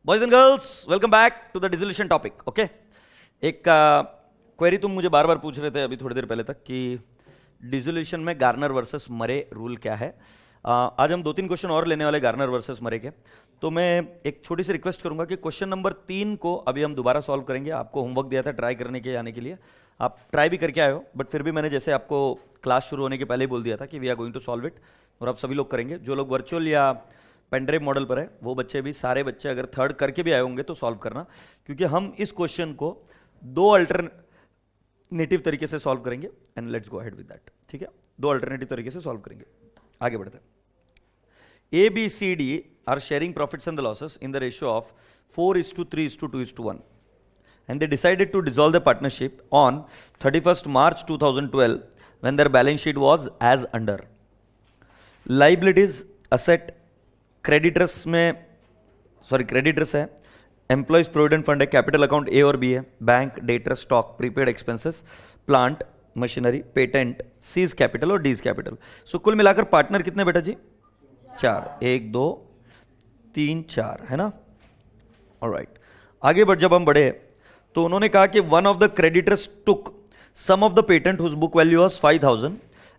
Boys and girls, welcome back to the dissolution topic. Okay, एक query तुम मुझे बार बार पूछ रहे थे अभी थोड़ी देर पहले तक कि डिसोल्यूशन में गार्नर वर्सेस मरे रूल क्या है। आज हम 2-3 क्वेश्चन और लेने वाले गार्नर वर्सेस मरे के। तो मैं एक छोटी सी रिक्वेस्ट करूंगा कि क्वेश्चन नंबर 3 को अभी हम दोबारा सॉल्व करेंगे। आपको होमवर्क दिया था ट्राई करने के आने के लिए, आप ट्राई भी करके आए हो, बट फिर भी मैंने जैसे आपको क्लास शुरू होने के पहले ही बोल दिया था कि we are going to solve it, और आप सभी लोग करेंगे। जो लोग वर्चुअल या पेनड्राइव मॉडल पर है वो बच्चे भी, सारे बच्चे अगर थर्ड करके भी आए होंगे तो सॉल्व करना, क्योंकि हम इस क्वेश्चन को 2 अल्टरनेटिव तरीके से सॉल्व करेंगे। And let's go ahead with that. ठीक है, 2 अल्टरनेटिव तरीके से सॉल्व करेंगे। आगे बढ़ते हैं। A, B, C, D are sharing profits and the losses in the ratio of 4:3:2:1, and they decided to dissolve the partnership on 31st March 2012 when their balance sheet was as under. Liabilities, asset, creditors में creditors है, employees provident fund है, capital account ए और B है, bank, debtor, stock, prepaid expenses, plant, machinery, patent, seize capital और डीज capital. सो कुल मिलाकर partner कितने बेटा जी? 4, 1 2 3 4 है ना। ऑलराइट, आगे बढ़ जब हम बढ़े तो उन्होंने कहा कि one of the creditors took some of the patent whose book value was 5000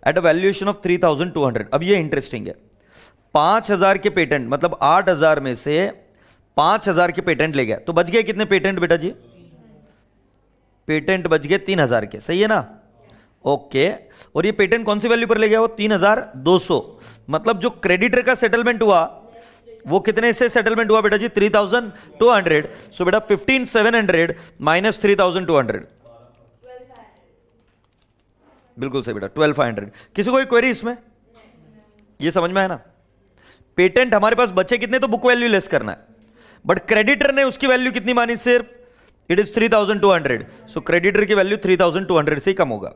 at a valuation of 3200। अब ये इंटरेस्टिंग है, 5000 के पेटेंट मतलब 8000 में से 5000 के पेटेंट ले गया, तो बच गए कितने पेटेंट बेटा जी? पेटेंट बच गए 3000 के, सही है ना। ओके, और ये पेटेंट कौन सी वैल्यू पर ले गया? वो 3200। मतलब जो क्रेडिटर का सेटलमेंट हुआ वो कितने से सेटलमेंट हुआ बेटा जी? 3200। सो बेटा 15700 माइनस 3200, बिल्कुल सही बेटा, 12500। किसी को कोई क्वेरी इसमें? ये समझ में आया ना। पेटेंट हमारे पास बचे कितने, तो बुक वैल्यू लेस करना है, बट क्रेडिटर ने उसकी वैल्यू कितनी मानी? सिर्फ इट इज 3200। सो क्रेडिटर की वैल्यू 3200 से ही कम होगा।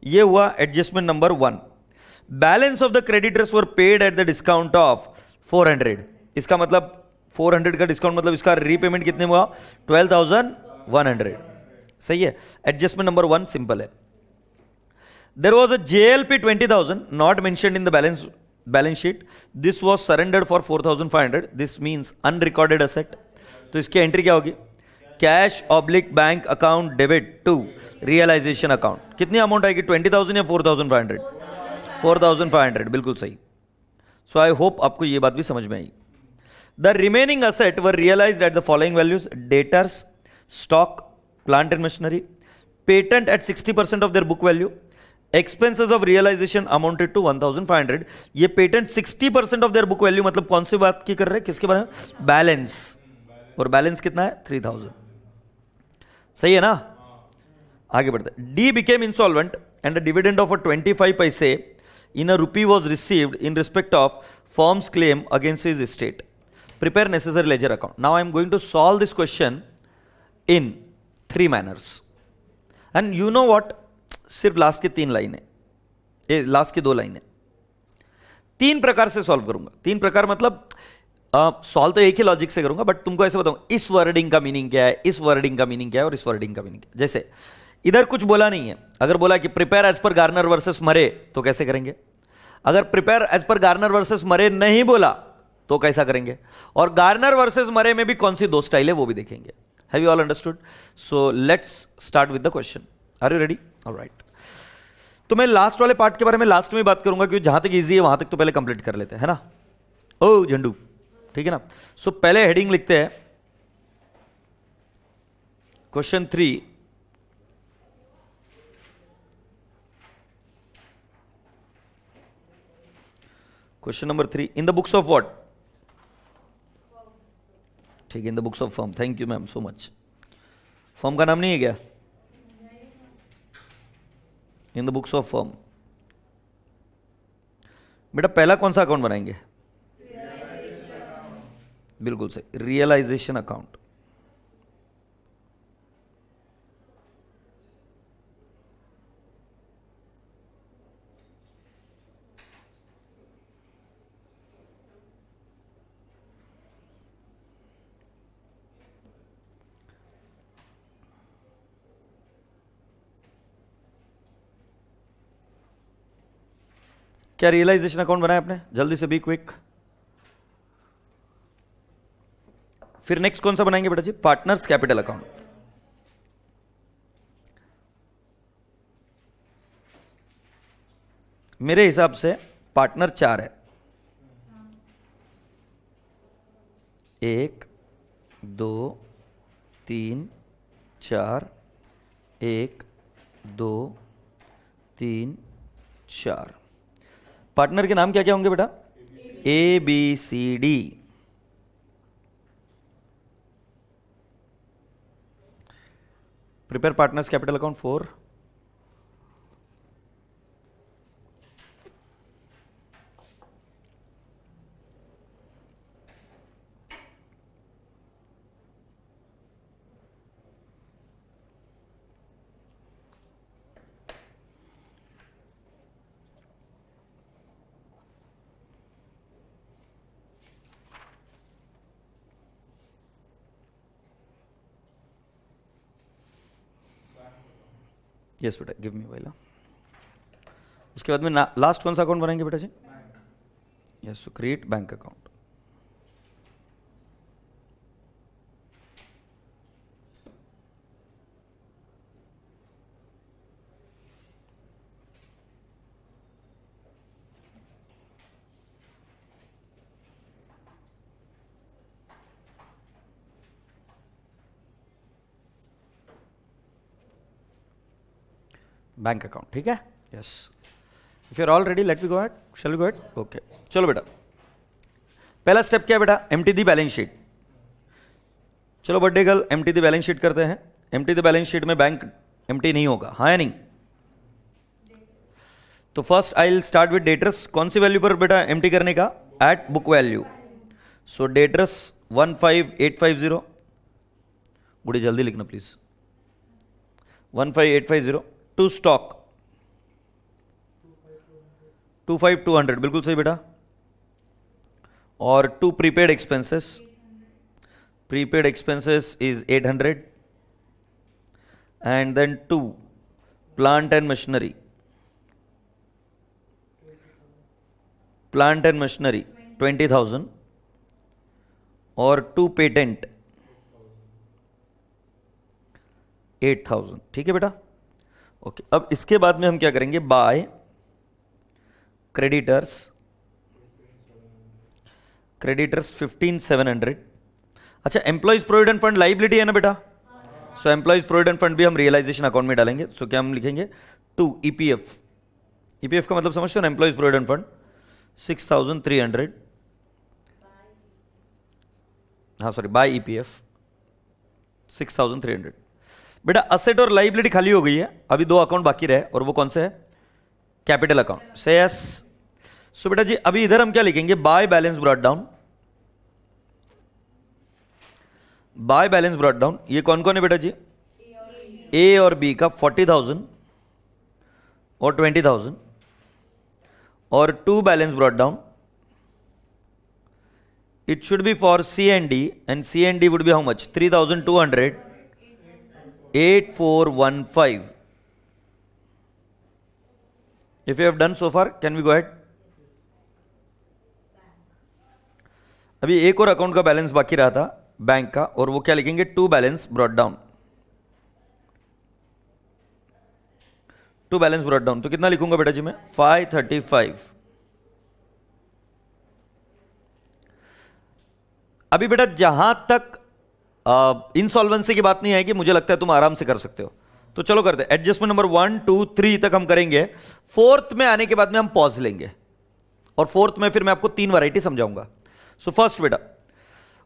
ये हुआ adjustment number 1। Balance of the creditors were paid at the discount of 400। इसका मतलब 400 का डिस्काउंट मतलब इसका रीपेमेंट कितने हुआ? 12100। सही है, एडजस्टमेंट नंबर 1 सिंपल है। There was a JLP 20000 not mentioned in the balance sheet, this was surrendered for 4500, this means unrecorded asset. तो इसकी एंट्री क्या होगी? Cash oblique bank account debit to realisation account. कितनी अमाउंट आएगी? 20000 या 4500? 4500, बिल्कुल सही। सो आई होप आपको ये बात भी समझ में आई। The remaining asset were realized at the following values: debtors, stock, plant and machinery, patent at 60% of their book value, expenses of realisation amounted to 1500। ये patent 60% of their book value, मतलब कौन सी बात की कर रहे हैं, किसके बारे में? बैलेंस। और बैलेंस कितना है? 3000। सही है ना। आगे बढ़ते हैं। D became insolvent and the dividend of 25 paise in a rupee was received in respect of firms claim against his estate. Prepare necessary ledger account. Now I am going to solve this question in 3 manners, and you know what, सिर्फ last की 3 लाइनें, last की 2 लाइनें 3 प्रकार से solve करूंगा। 3 प्रकार मतलब सॉल्व तो एक ही लॉजिक से करूंगा, बट तुमको ऐसे बताऊंगा इस वर्डिंग का मीनिंग क्या है, इस वर्डिंग का मीनिंग क्या है और इस वर्डिंग का मीनिंग क्या है। जैसे इधर कुछ बोला नहीं है, अगर बोला कि prepare as per Garner versus Murray तो कैसे करेंगे? अगर prepare as per Garner versus Murray नहीं बोला तो कैसा करेंगे? और गार्नर वर्सेस मरे में भी कौन सी 2 स्टाइल है वो भी देखेंगे। Have you all understood? So let's start with the question. Are you ready? Alright. तो मैं लास्ट वाले पार्ट के बारे में लास्ट में बात करूंगा, क्योंकि जहां तक इजी है वहां तक तो पहले कंप्लीट कर लेते हैं, है ना। ओ झंडू, ठीक है ना। सो पहले हेडिंग लिखते हैं question 3। Question number 3, in the books of what? ठीक है, in the books of firm. Thank you ma'am so much. Firm का नाम नहीं है क्या? इन द बुक्स ऑफ फर्म। बेटा पहला कौन सा अकाउंट बनाएंगे? बिल्कुल सही, रियलाइजेशन अकाउंट। क्या रियलाइजेशन अकाउंट बनाया आपने? जल्दी से, बी क्विक। फिर नेक्स्ट कौन सा बनाएंगे बेटा जी? Partners capital account. मेरे हिसाब से पार्टनर 4 है। 1 2 3 4, 1 2 3 4। पार्टनर के नाम क्या क्या होंगे बेटा? ABCD। Prepare partners capital account 4। Yes बेटा, गिव मी वाइला। उसके बाद में लास्ट कौन सा अकाउंट बनाएंगे बेटा जी? Yes, create bank account. Bank account, ठीक है? Yes, if you are all ready let me go ahead. Shall we go ahead? Okay, चलो बेटा, पहला स्टेप क्या है बेटा? Empty the balance sheet. चलो birthday girl, empty the balance sheet करते हैं। एम्प्टी दी बैलेंस शीट में बैंक एम्प्टी नहीं होगा, हाँ या नहीं? तो first I will start with debtors. कौन सी वैल्यू पर बेटा एम्प्टी करने का? At book value. So debtors 15850। गुड़ी जल्दी लिखना प्लीज। 15850 टू स्टॉक 25200, बिल्कुल सही बेटा। और to prepaid expenses, prepaid expenses is 800 and then to plant and machinery, plant and machinery 20,000 और टू पेटेंट 8,000, ठीक है बेटा? ओके, अब इसके बाद में हम क्या करेंगे? By creditors, creditors 15,700। अच्छा, एम्प्लॉइज प्रोविडेंट फंड लाइबिलिटी है ना बेटा? सो एम्प्लॉइज प्रोविडेंट फंड भी हम रियलाइजेशन अकाउंट में डालेंगे। सो क्या हम लिखेंगे? To EPF. ईपीएफ का मतलब समझते हो ना? Employees provident fund 6,300। हाँ सॉरी, बाय ईपीएफ 6,300। बेटा असेट और लाइबिलिटी खाली हो गई है, अभी 2 अकाउंट बाकी रहे, और वो कौन से है? Capital account. से यस। सो बेटा जी अभी इधर हम क्या लिखेंगे? By balance brought down. Bye balance brought down, ये कौन कौन है बेटा जी? ए और बी का 40,000 और 20,000, और to balance brought down it should be for C&D, and C&D would be how much? 3,200, 8,415. If you have done so far, can we go ahead? अभी एक और अकाउंट का बैलेंस बाकी रहा था बैंक का, और वो क्या लिखेंगे? To balance brought down. To balance brought down तो कितना लिखूंगा बेटा जी मैं? 535। अभी बेटा जहां तक इंसॉल्वेंसी की बात नहीं आएगी, मुझे लगता है तुम आराम से कर सकते हो, तो चलो करते हैं। एडजस्टमेंट नंबर 1 2 3 तक हम करेंगे। फोर्थ में आने के बाद में हम पॉज लेंगे, और फोर्थ में फिर मैं आपको 3 वैरायटी समझाऊंगा। सो फर्स्ट बेटा,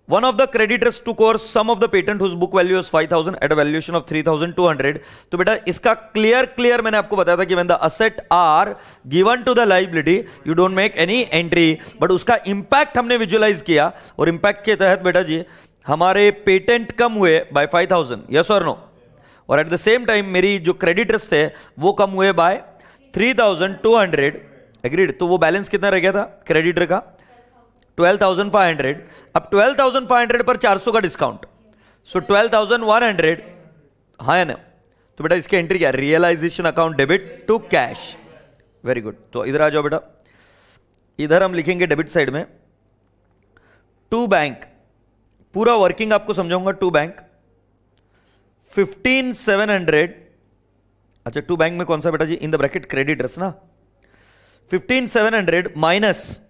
one of the creditors took over some of the patent whose book value is 5,000 at a valuation of 3,200। तो बेटा इसका क्लियर मैंने आपको बताया था कि when the asset are given to the liability you don't make any entry, but उसका impact हमने विजुअलाइज किया, और इंपैक्ट के तहत बेटा जी हमारे पेटेंट कम हुए बाय 5,000, यस और नो, और एट द सेम टाइम मेरी जो क्रेडिटर्स थे वो कम हुए बाय 3,200, एग्रीड। तो वो बैलेंस कितना रह गया था क्रेडिटर का? 12,500। अब 12,500 पर 400 का डिस्काउंट, सो 12,100, हाँ या ना? तो बेटा इसकी एंट्री क्या? Realisation account debit to cash. Very good. तो इधर आ जाओ बेटा, इधर हम लिखेंगे डेबिट साइड में टू बैंक पूरा वर्किंग आपको समझाऊंगा। टू बैंक 15,700, अच्छा टू बैंक में कौन सा बेटा जी, इन द ब्रैकेट क्रेडिटर्स ना, 15,700 माइनस,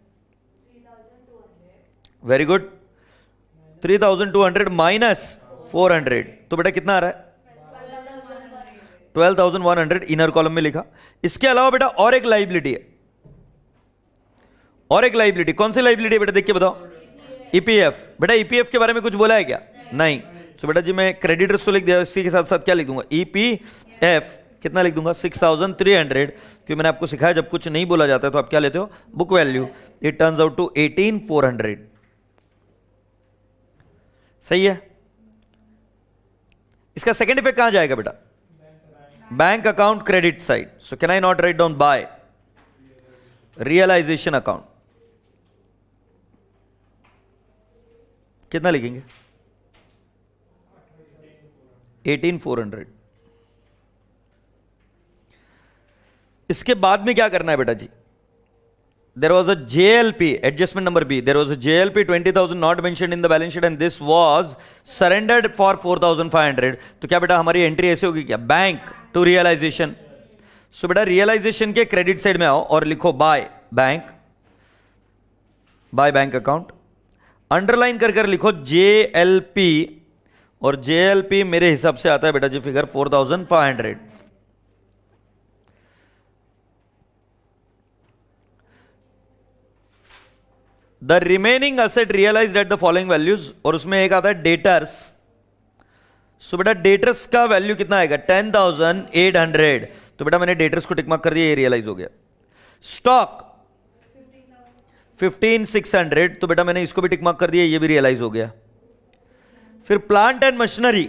वेरी गुड, 3,200 माइनस 400, तो बेटा कितना आ रहा है 12,100 इनर कॉलम में लिखा। इसके अलावा बेटा और एक लाइबिलिटी है, और एक लाइबिलिटी, कौन सी लाइबिलिटी है बेटा देख के बताओ, ईपीएफ। बेटा ईपीएफ के बारे में कुछ बोला है क्या, नहीं। तो बेटा जी मैं क्रेडिटर्स तो लिख दिया, इसी के साथ साथ क्या लिख दूंगा, ईपीएफ कितना लिख दूंगा 6,300, क्योंकि मैंने आपको सिखाया जब कुछ नहीं बोला जाता है तो आप क्या लेते हो, book value. It turns out to 18,400, सही है। इसका सेकेंड इफेक्ट कहां जाएगा बेटा, bank account credit side. So can I not write down by realisation account, कितना लिखेंगे 18,400। इसके बाद में क्या करना है बेटा जी, there was a JLP adjustment number B, there was a JLP 20,000 not mentioned in the balance sheet and this was surrendered for 4,500। तो क्या बेटा हमारी एंट्री ऐसे होगी क्या, बैंक टू रियलाइजेशन। सो बेटा रियलाइजेशन के क्रेडिट साइड में आओ और लिखो bye bank, by bank account, underline कर कर लिखो JLP, और JLP मेरे हिसाब से आता है बेटा जी figure 4,500। The remaining asset realised at the following values, और उसमें एक आता है डेटर्स। सो बेटा डेटर्स का वैल्यू कितना आएगा 10,800, तो बेटा मैंने डेटर्स को टिक मार्क कर दिया, ये रियलाइज हो गया। स्टॉक 15,600, तो बेटा मैंने इसको भी टिक मार्क कर दिया, ये भी रियलाइज हो गया। फिर प्लांट एंड मशीनरी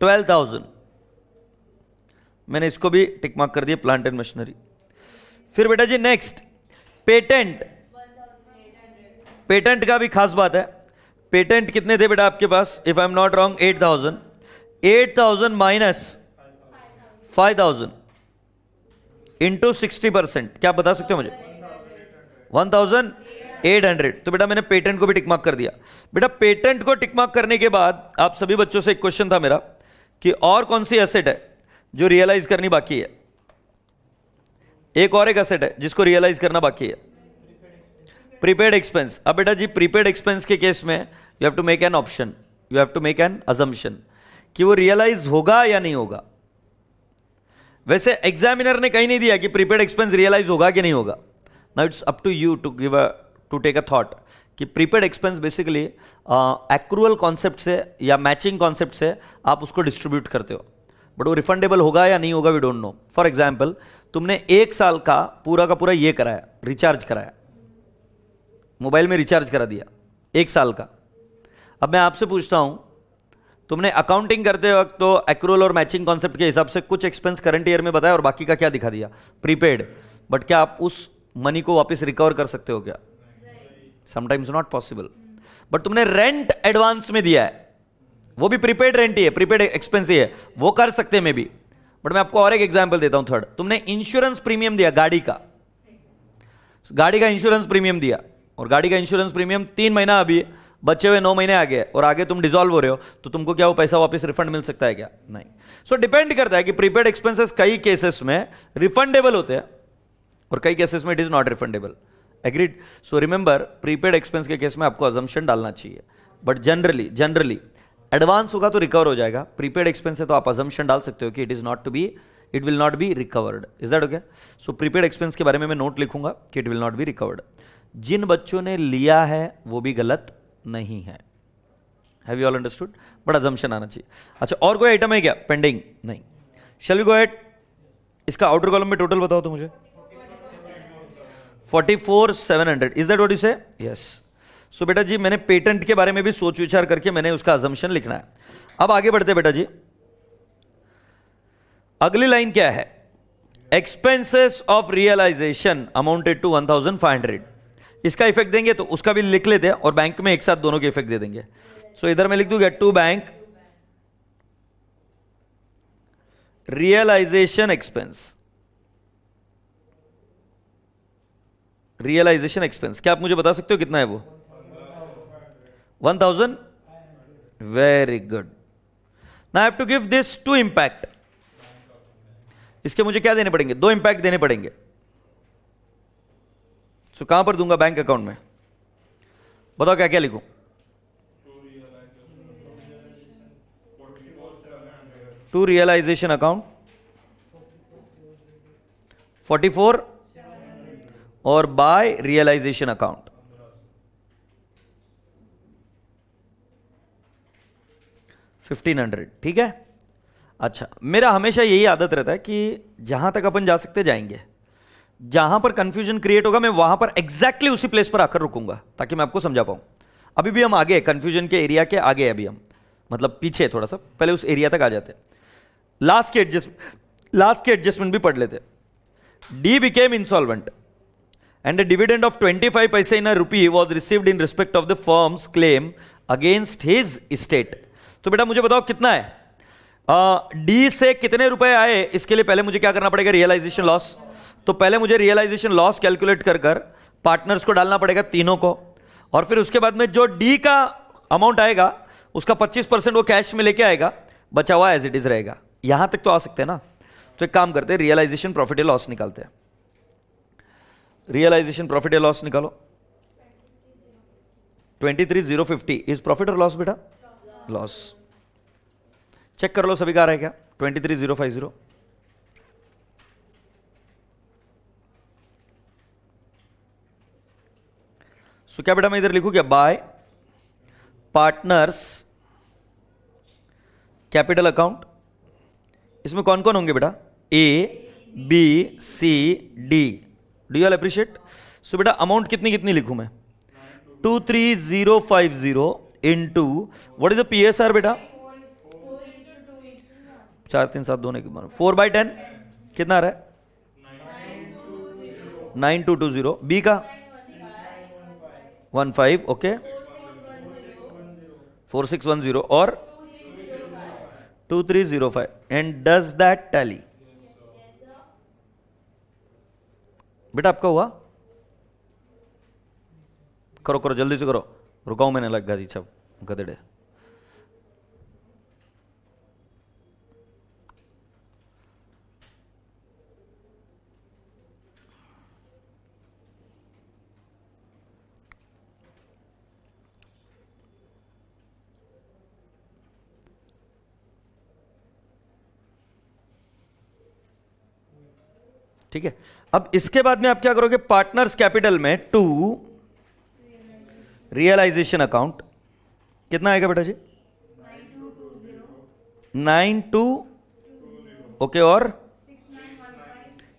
12,000, मैंने इसको भी टिक मार्क कर दिया, प्लांट एंड मशीनरी। फिर बेटा जी नेक्स्ट पेटेंट, पेटेंट का भी खास बात है, पेटेंट कितने थे बेटा आपके पास, if I am not wrong 8,000, 8,000 minus 5,000 into 60%, क्या बता सकते हो मुझे, 1,800। तो बेटा मैंने पेटेंट को भी टिक मार्क कर दिया। बेटा पेटेंट को टिक मार्क करने के बाद आप सभी बच्चों से एक क्वेश्चन था मेरा कि और कौन सी एसेट है जो रियलाइज करनी बाकी है, एक और एक एसेट है जिसको रियलाइज करना बाकी है, प्रीपेड एक्सपेंस। अब बेटा जी प्रीपेड एक्सपेंस के केस में you have to make an option, you have to make an assumption कि वो रियलाइज होगा या नहीं होगा। वैसे एग्जामिनर ने कहीं नहीं दिया कि प्रीपेड एक्सपेंस रियलाइज होगा कि नहीं होगा। Now it's up to you to give to take a thought कि prepaid expense basically accrual concept से या मैचिंग कॉन्सेप्ट से आप उसको डिस्ट्रीब्यूट करते हो, बट वो रिफंडेबल होगा या नहीं होगा we don't know. For example तुमने एक साल का पूरा ये कराया, रिचार्ज कराया, मोबाइल में रिचार्ज करा दिया एक साल का। अब मैं आपसे पूछता हूं, तुमने अकाउंटिंग करते वक्त तो एक्रूअल और मैचिंग कॉन्सेप्ट के हिसाब से कुछ एक्सपेंस करंट ईयर में बताया और बाकी का क्या दिखा दिया, प्रीपेड, बट क्या आप उस मनी को वापस रिकवर कर सकते हो क्या, समटाइम्स नॉट पॉसिबल। बट तुमने रेंट एडवांस में दिया है, वो भी प्रीपेड रेंट ही है, प्रीपेड एक्सपेंस ही है, वो कर सकते हैं मे बी। बट मैं आपको और एक एग्जांपल देता हूं थर्ड, तुमने इंश्योरेंस प्रीमियम दिया गाड़ी का इंश्योरेंस प्रीमियम दिया, और गाड़ी का इंश्योरेंस प्रीमियम 3 महीना अभी बचे हुए 9 महीने आ गए, और आगे तुम डिसॉल्व हो रहे हो, तो तुमको क्या वो पैसा वापस रिफंड मिल सकता है क्या, नहीं। सो डिपेंड करता है कि प्रीपेड एक्सपेंसेस कई केसेस में रिफंडेबल होते हैं और कई केसेस में it is not refundable, agreed. So remember prepaid expense के केस में आपको अजम्पशन डालना चाहिए, बट जनरली एडवांस होगा तो रिकवर हो जाएगा, प्रीपेड एक्सपेंस है तो आप अजम्पशन डाल सकते हो कि it will not be recovered. Is that okay. So prepaid expense के बारे में मैं नोट लिखूंगा कि it will not be recovered. जिन बच्चों ने लिया है वो भी गलत नहीं है, have you all understood, but assumption आना चाहिए। अच्छा और कोई आइटम है क्या पेंडिंग, नहीं। शैल वी गो अहेड, इसका आउटर कॉलम में टोटल बताओ तो मुझे 44,700, इज दैट व्हाट यू से, यस। सो बेटा जी मैंने पेटेंट के बारे में भी सोच विचार करके मैंने उसका अजम्पशन लिखना है। अब आगे बढ़ते बेटा जी, अगली लाइन क्या है, expenses of realisation amounted to 1,500, इसका इफेक्ट देंगे तो उसका भी लिख लेते हैं और बैंक में एक साथ दोनों के इफेक्ट दे देंगे। सो इधर मैं लिख दूंगा to bank realisation expense, realisation expense क्या आप मुझे बता सकते हो कितना है वो, 1000. Very good. Now I have to give this to impact. इसके मुझे क्या देने पड़ेंगे? 2 इम्पैक्ट देने पड़ेंगे. सो कहां पर दूंगा? बैंक अकाउंट में. बताओ क्या क्या लिखूं? टू रियलाइजेशन अकाउंट 44 और बाय रियलाइजेशन अकाउंट 1500. ठीक है. अच्छा, मेरा हमेशा यही आदत रहता है कि जहां तक अपन जा सकते जाएंगे. जहां पर कंफ्यूजन क्रिएट होगा मैं वहां पर एग्जैक्टली उसी प्लेस पर आकर रुकूंगा ताकि मैं आपको समझा पाऊं. अभी भी हम आगे कंफ्यूजन के एरिया के आगे अभी हम मतलब पीछे थोड़ा सा पहले उस एरिया तक आ जाते हैं. लास्ट के एडजस्टमेंट भी पढ़ लेते. D became insolvent and a dividend of 25 paise in a rupee was received in respect of the firm's claim against his estate. तो बेटा मुझे बताओ कितना है? डी से कितने रुपए आए इसके लिए पहले मुझे क्या करना पड़ेगा? Realisation loss. तो पहले मुझे रियलाइजेशन लॉस कैलकुलेट कर पार्टनर्स को डालना पड़ेगा तीनों को, और फिर उसके बाद में जो डी का अमाउंट आएगा उसका 25% वो कैश में लेके आएगा, बचा हुआ एज इट इज रहेगा. यहां तक तो आ सकते हैं ना. तो एक काम करते हैं, रियलाइजेशन प्रॉफिट या लॉस निकालते हैं. रियलाइजेशन प्रॉफिट या लॉस निकालो. 23,050 इज प्रॉफिट और लॉस बेटा? लॉस. चेक कर लो सभी का आ रहा है क्या? 23,050. सो क्या बेटा मैं इधर लिखूं क्या? By partners capital account. इसमें कौन कौन होंगे बेटा? A B C D. Do you all appreciate? So बेटा अमाउंट कितनी कितनी लिखूं मैं? 23,050 into what is the PSR बेटा? 4 3 7 2 4/10 कितना आ रहा है? 9220. बी का 15. ओके. 4610 और 2305. And does that tally? बेटा आपका हुआ? करो करो जल्दी से करो. रुकाऊ मैंने लग दी छब गधेड़े. ठीक है. अब इसके बाद में आप क्या करोगे? पार्टनर्स कैपिटल में टू रियलाइजेशन अकाउंट कितना आएगा बेटा जी? 92. ओके. और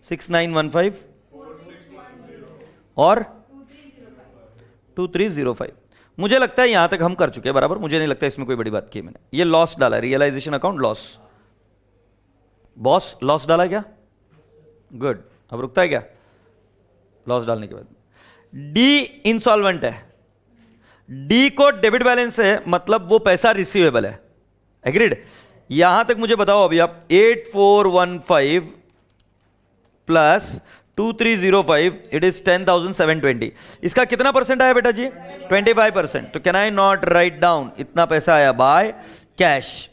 6915 और 2305. मुझे लगता है यहां तक हम कर चुके हैं बराबर. मुझे नहीं लगता इसमें कोई बड़ी बात की मैंने. ये लॉस डाला है, realisation account loss. Boss loss डाला क्या? गुड. अब रुकता है क्या लॉस डालने के बाद? डी इंसॉल्वेंट है. डी को डेबिट बैलेंस है, मतलब वो पैसा रिसीवेबल है. एग्रीड? यहां तक मुझे बताओ अभी आप. 8415 प्लस 2305 इट इज 10,720. इसका कितना परसेंट आया बेटा जी? 25%. तो can I not write down इतना पैसा आया बाय कैश?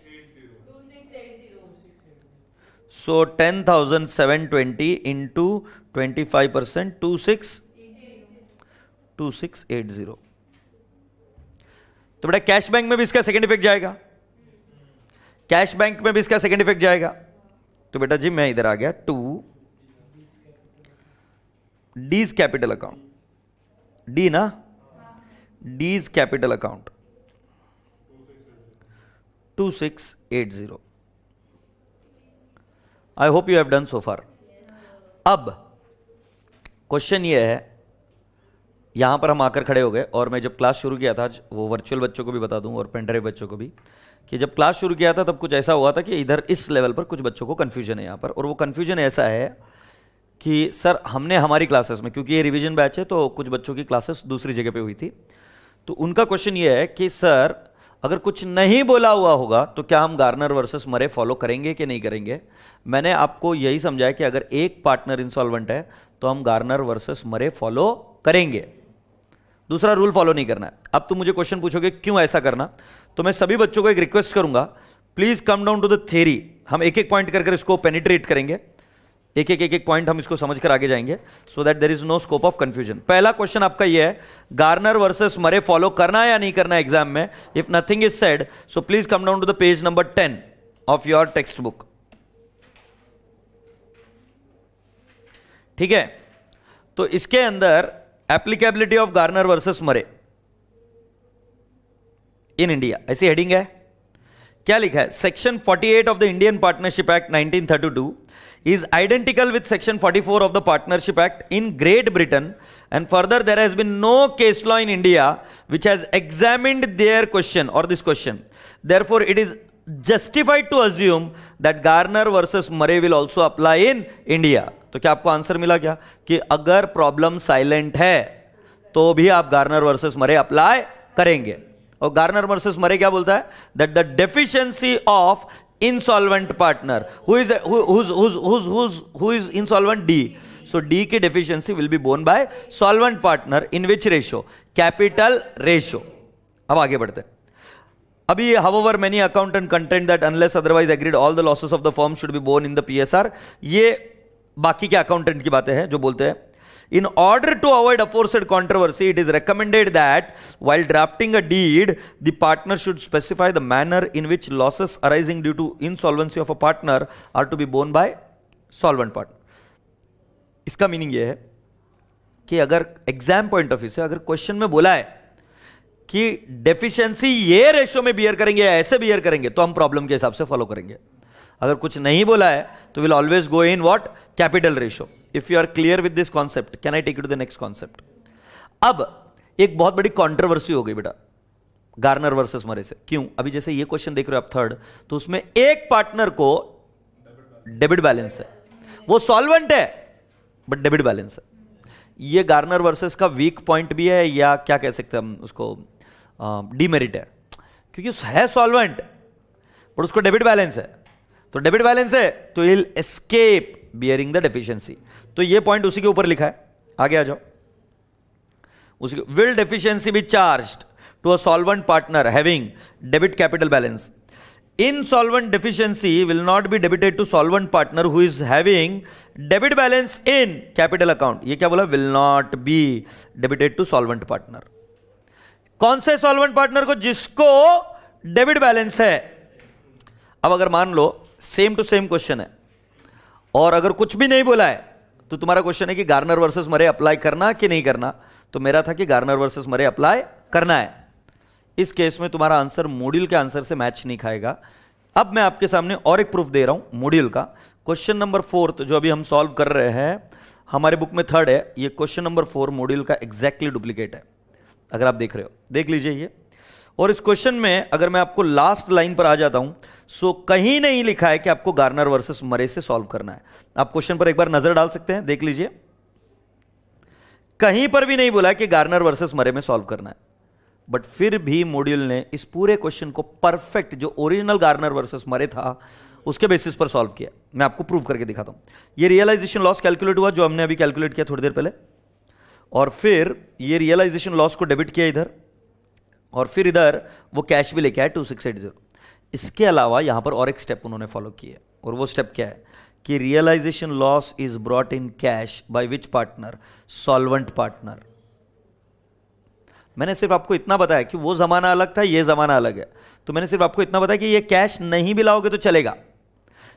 So 10,720 into 25%, 2680. तो बेटा कैश बैंक में भी इसका सेकेंड इफेक्ट जाएगा. कैश बैंक में भी इसका सेकेंड इफेक्ट जाएगा. तो बेटा जी मैं इधर आ गया. To D's capital account. D ना? D's capital account 2680. I hope you have done so far. अब क्वेश्चन ये है, यहां पर हम आकर खड़े हो गए और मैं जब क्लास शुरू किया था, आज वो वर्चुअल बच्चों को भी बता दूं और पेनड्राइव बच्चों को भी, कि जब क्लास शुरू किया था तब कुछ ऐसा हुआ था कि इधर इस लेवल पर कुछ बच्चों को कन्फ्यूजन है यहां पर. और वो कन्फ्यूजन ऐसा है कि सर हमने हमारी क्लासेस में, क्योंकि ये रिवीजन बैच है तो कुछ बच्चों की क्लासेस दूसरी जगह पे हुई थी, तो उनका क्वेश्चन ये है कि सर अगर कुछ नहीं बोला हुआ होगा तो क्या हम गार्नर वर्सेस मरे फॉलो करेंगे कि नहीं करेंगे? मैंने आपको यही समझाया कि अगर एक पार्टनर इंसॉल्वेंट है तो हम गार्नर वर्सेस मरे फॉलो करेंगे. दूसरा रूल फॉलो नहीं करना है। अब तुम मुझे क्वेश्चन पूछोगे क्यों ऐसा करना, तो मैं सभी बच्चों को एक रिक्वेस्ट करूंगा, please come down to the theory. हम एक एक पॉइंट कर इसको पेनिट्रेट करेंगे, एक एक पॉइंट हम इसको समझकर आगे जाएंगे, so that there is no scope of confusion. पहला क्वेश्चन आपका ये है, गार्नर वर्सेस मरे फॉलो करना है या नहीं करना एग्जाम में? If nothing is said so please come down to the page number 10 of your text book. ठीक है, तो इसके अंदर एप्लीकेबिलिटी ऑफ गार्नर वर्सेस मरे इन इंडिया ऐसी हेडिंग है। क्या लिखा है? Section 48 of the Indian partnership act 1932 is identical with section 44 of the partnership act in Great Britain, and further there has been no case law in India which has examined their question or this question. Therefore it is justified to assume that Garner versus Murray will also apply in India. तो क्या आपको answer मिला क्या कि अगर problem silent है तो भी आप गार्नर वर्सेस मरे अप्लाई करेंगे? और गार्नर वर्सेस मरे क्या बोलता है? That the deficiency of insolvent partner who is insolvent, D, so D की deficiency will be borne by solvent partner in which ratio? Capital ratio. अब आगे बढ़ते हैं। अभी however many accountant contend that unless otherwise agreed all the losses of the firm should be borne in the PSR, ये बाकी के accountant की बातें हैं जो बोलते हैं in order to avoid aforesaid controversy it is recommended that while drafting a deed the partner should specify the manner in which losses arising due to insolvency of a partner are to be borne by solvent partner. इसका meaning ये है कि अगर exam point of view से अगर question में बोला है कि डेफिशिएंसी ये रेशियो में बियर करेंगे या ऐसे बियर करेंगे तो हम प्रॉब्लम के हिसाब से फॉलो करेंगे। अगर कुछ नहीं बोला है तो will always go in what? Capital ratio. If you are clear with this concept can I take you to the next concept. अब एक बहुत बड़ी कंट्रोवर्सी हो गई बेटा गार्नर वर्सेस मरे से। क्यों? अभी जैसे ये क्वेश्चन देख रहे हो आप थर्ड, तो उसमें एक पार्टनर को डेबिट बैलेंस है, वो सॉल्वेंट है बट डेबिट बैलेंस है। ये गार्नर वर्सेस का वीक पॉइंट भी है या क्या कह सकते हैं हम उसको, डीमेरिट है, क्योंकि है सॉल्वेंट बट उसको डेबिट बैलेंस है। तो डेबिट बैलेंस है तो will escape bearing the deficiency. तो ये पॉइंट उसी के ऊपर लिखा है, आगे आ जाओ। उसी will deficiency be charged to a solvent partner having debit capital balance. Insolvent deficiency will not be debited to solvent partner who is having debit balance in capital account. ये क्या बोला? Will not be debited to solvent partner. कौन से solvent partner को? जिसको debit balance है। अब अगर मान लो सेम टू सेम क्वेश्चन है और अगर कुछ भी नहीं बोला है तो तुम्हारा क्वेश्चन है कि गार्नर वर्सेस मरे अप्लाई करना कि नहीं करना, तो मेरा था कि गार्नर वर्सेस मरे अप्लाई करना है। इस केस में तुम्हारा आंसर मॉड्यूल के आंसर से मैच नहीं खाएगा। अब मैं आपके सामने और एक प्रूफ दे रहा हूं मॉड्यूल का। क्वेश्चन नंबर 4 जो अभी हम सॉल्व कर रहे हैं, हमारे बुक में थर्ड है, ये क्वेश्चन नंबर 4 मॉड्यूल का एग्जैक्टली डुप्लीकेट है। अगर आप देख रहे हो देख लीजिए ये। और इस क्वेश्चन में अगर मैं आपको लास्ट लाइन पर आ जाता हूं, सो कहीं नहीं लिखा है कि आपको गार्नर वर्सेस मरे से सॉल्व करना है। आप क्वेश्चन पर एक बार नजर डाल सकते हैं, देख लीजिए, कहीं पर भी नहीं बोला है कि गार्नर वर्सेस मरे में सॉल्व करना है। बट फिर भी मॉड्यूल ने इस पूरे क्वेश्चन को परफेक्ट जो ओरिजिनल गार्नर वर्सेस मरे था उसके बेसिस पर सॉल्व किया। मैं आपको प्रूव करके दिखाता हूं। ये रियलाइजेशन लॉस कैलकुलेट हुआ जो हमने अभी कैलकुलेट किया थोड़ी देर पहले, और फिर ये रियलाइजेशन लॉस को डेबिट किया इधर, और फिर इधर वो कैश भी लेके आया 2680। इसके अलावा यहां पर और एक स्टेप उन्होंने फॉलो किया, और वो स्टेप क्या है कि realisation loss is brought in cash by which partner? Solvent partner. मैंने सिर्फ आपको इतना बताया कि वो जमाना अलग था, ये जमाना अलग है, तो मैंने सिर्फ आपको इतना बताया कि ये कैश नहीं भी लाओगे तो चलेगा,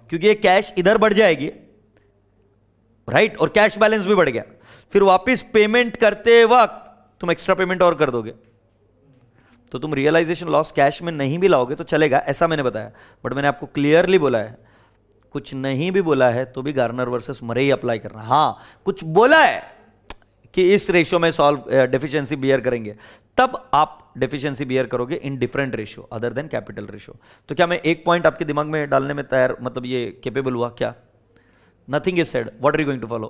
क्योंकि ये कैश इधर बढ़ जाएगी, राइट, और कैश बैलेंस भी बढ़ गया। फिर वापस पेमेंट करते वक्त तुम एक्स्ट्रा पेमेंट और कर दोगे, तो तुम रियलाइजेशन लॉस कैश में नहीं भी लाओगे तो चलेगा, ऐसा मैंने बताया। बट मैंने आपको क्लियरली बोला है, कुछ नहीं भी बोला है तो भी गार्नर वर्सेस मरे ही अप्लाई करना। हां, कुछ बोला है कि इस रेशियो में सॉल्व डेफिशिएंसी बियर करेंगे, तब आप डेफिशिएंसी बियर करोगे in different ratio other than capital ratio. तो क्या मैं एक पॉइंट आपके दिमाग में डालने में तैयार, मतलब ये कैपेबल हुआ क्या? Nothing is said, what are you going to follow?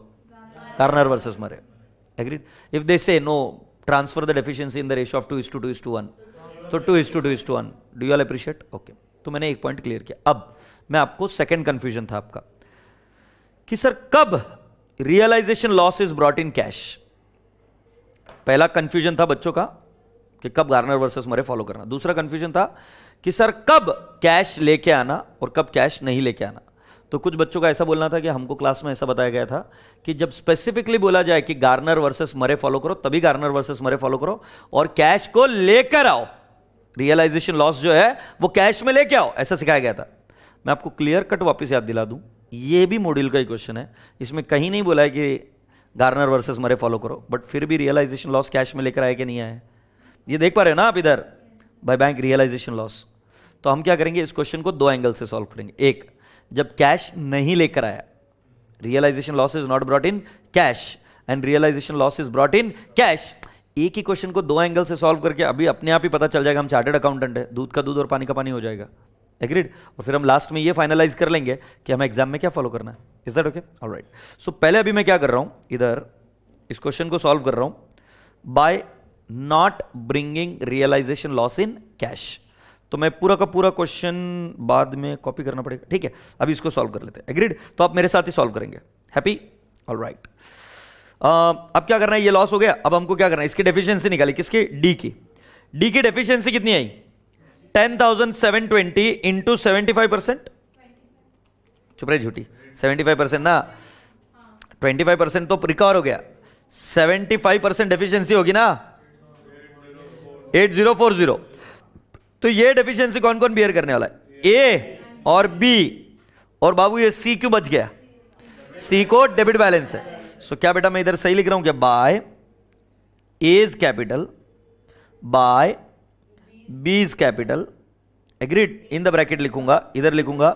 Garner versus Murray, agreed? If they say no, transfer the deficiency in the ratio of 2:2:1, तो 2:2:1, do you all appreciate? Okay, तो मैंने एक पॉइंट क्लियर किया। अब मैं आपको second confusion था आपका कि सर कब realisation loss is brought in cash? पहला कंफ्यूजन था बच्चों का कि कब गार्नर वर्सेस मरे फॉलो करना, दूसरा कंफ्यूजन था कि सर कब कैश लेके आना और कब कैश नहीं लेके आना। तो कुछ बच्चों का ऐसा बोलना था कि हमको क्लास में ऐसा बताया गया था कि जब स्पेसिफिकली बोला जाए कि गार्नर वर्सेस मरे फॉलो करो तभी गार्नर वर्सेस मरे फॉलो करो, और कैश को लेकर आओ, रियलाइजेशन लॉस जो है वो कैश में लेके आओ, ऐसा सिखाया गया था। मैं आपको क्लियर कट वापस याद दिला दूं, ये भी मॉड्यूल का ही क्वेश्चन है, इसमें कहीं नहीं बोला है कि गार्नर वर्सेस मरे फॉलो करो, बट फिर भी रियलाइजेशन लॉस कैश में लेकर आए कि नहीं आए, ये देख पा रहे हो ना आप इधर, बाय बैंक रियलाइजेशन लॉस। तो हम क्या करेंगे, इस क्वेश्चन को दो एंगल से सॉल्व करेंगे। एक, जब कैश नहीं लेकर आया, realisation loss is not brought in cash and realisation loss is brought in cash. एक ही क्वेश्चन को दो एंगल से सॉल्व करके अभी अपने आप ही पता चल जाएगा हम चार्टर्ड अकाउंटेंट है, दूध का दूध और पानी का पानी हो जाएगा। एग्रीड? और फिर हम लास्ट में ये फाइनलाइज कर लेंगे कि हमें एग्जाम में क्या फॉलो करना है। Is that okay? ऑलराइट। सो पहले अभी मैं क्या कर रहा हूं, इधर इस क्वेश्चन को सॉल्व कर रहा हूं by not bringing realisation loss in cash. तो मैं पूरा का पूरा क्वेश्चन बाद में कॉपी करना पड़ेगा, ठीक है? अभी इसको सॉल्व कर लेते हैं। एग्रीड? तो आप मेरे साथ ही सॉल्व करेंगे। हैप्पी? ऑलराइट। अब क्या करना है, ये लॉस हो गया, अब हमको क्या करना है, इसकी डेफिशिएंसी निकाली, किसकी? डी की। डी की डेफिशिएंसी कितनी आई? 10,720 इंटू 75%। चुप रहे झूठी, 75% ना, 25% तो रिकवर हो गया, 75% डेफिशिएंसी होगी ना, 8040। तो ये डेफिशिएंसी कौन कौन बियर करने वाला है? ए और बी, और बाबू ये सी क्यों बच गया? सी को डेबिट बैलेंस है। सो क्या बेटा मैं इधर सही लिख रहा हूं क्या? By A's capital by B's capital, agreed? In the bracket लिखूंगा, इधर लिखूंगा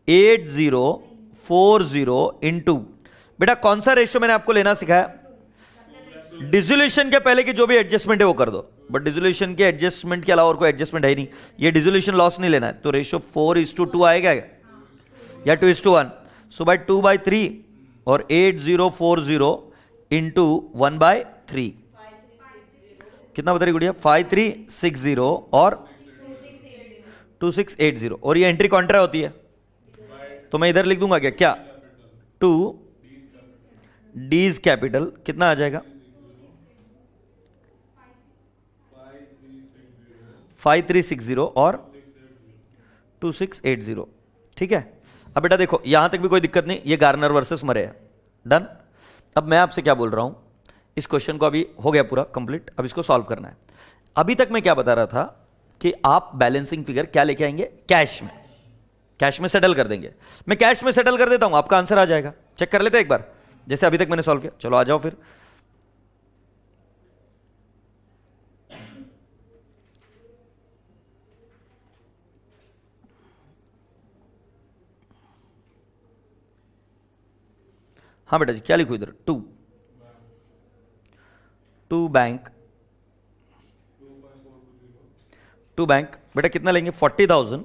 8040 इंटू, बेटा कौन सा रेशियो मैंने आपको लेना सिखाया? डिसोल्यूशन के पहले की जो भी एडजस्टमेंट है वो कर दो, बट डिसोल्यूशन के एडजस्टमेंट के अलावा और कोई एडजस्टमेंट है ही नहीं, ये डिसोल्यूशन लॉस नहीं लेना है, तो रेशियो 4:2 आएगा या 2:1? सो बाय 2/3 और 8040 इंटू 1/3 कितना बता रही गुड़िया? 5360 और 2680, और ये एंट्री कॉन्ट्रा होती है, तो मैं इधर लिख दूंगा क्या? 2 डीज कैपिटल कितना आ जाएगा? 5360 और 2680, ठीक है? अब बेटा देखो यहां तक भी कोई दिक्कत नहीं, ये गार्नर वर्सेस मरे है, डन। अब मैं आपसे क्या बोल रहा हूं, इस क्वेश्चन को अभी हो गया पूरा कंप्लीट, अब इसको सॉल्व करना है। अभी तक मैं क्या बता रहा था कि आप बैलेंसिंग फिगर क्या लेके आएंगे? कैश में, कैश में सेटल कर देंगे। मैं कैश में सेटल कर देता हूं, आपका आंसर आ जाएगा। चेक कर लेते हैं एक बार, जैसे अभी तक मैंने सॉल्व किया। चलो आ जाओ फिर। हाँ बेटा जी क्या लिखूं इधर? टू बैंक बेटा कितना लेंगे? 40,000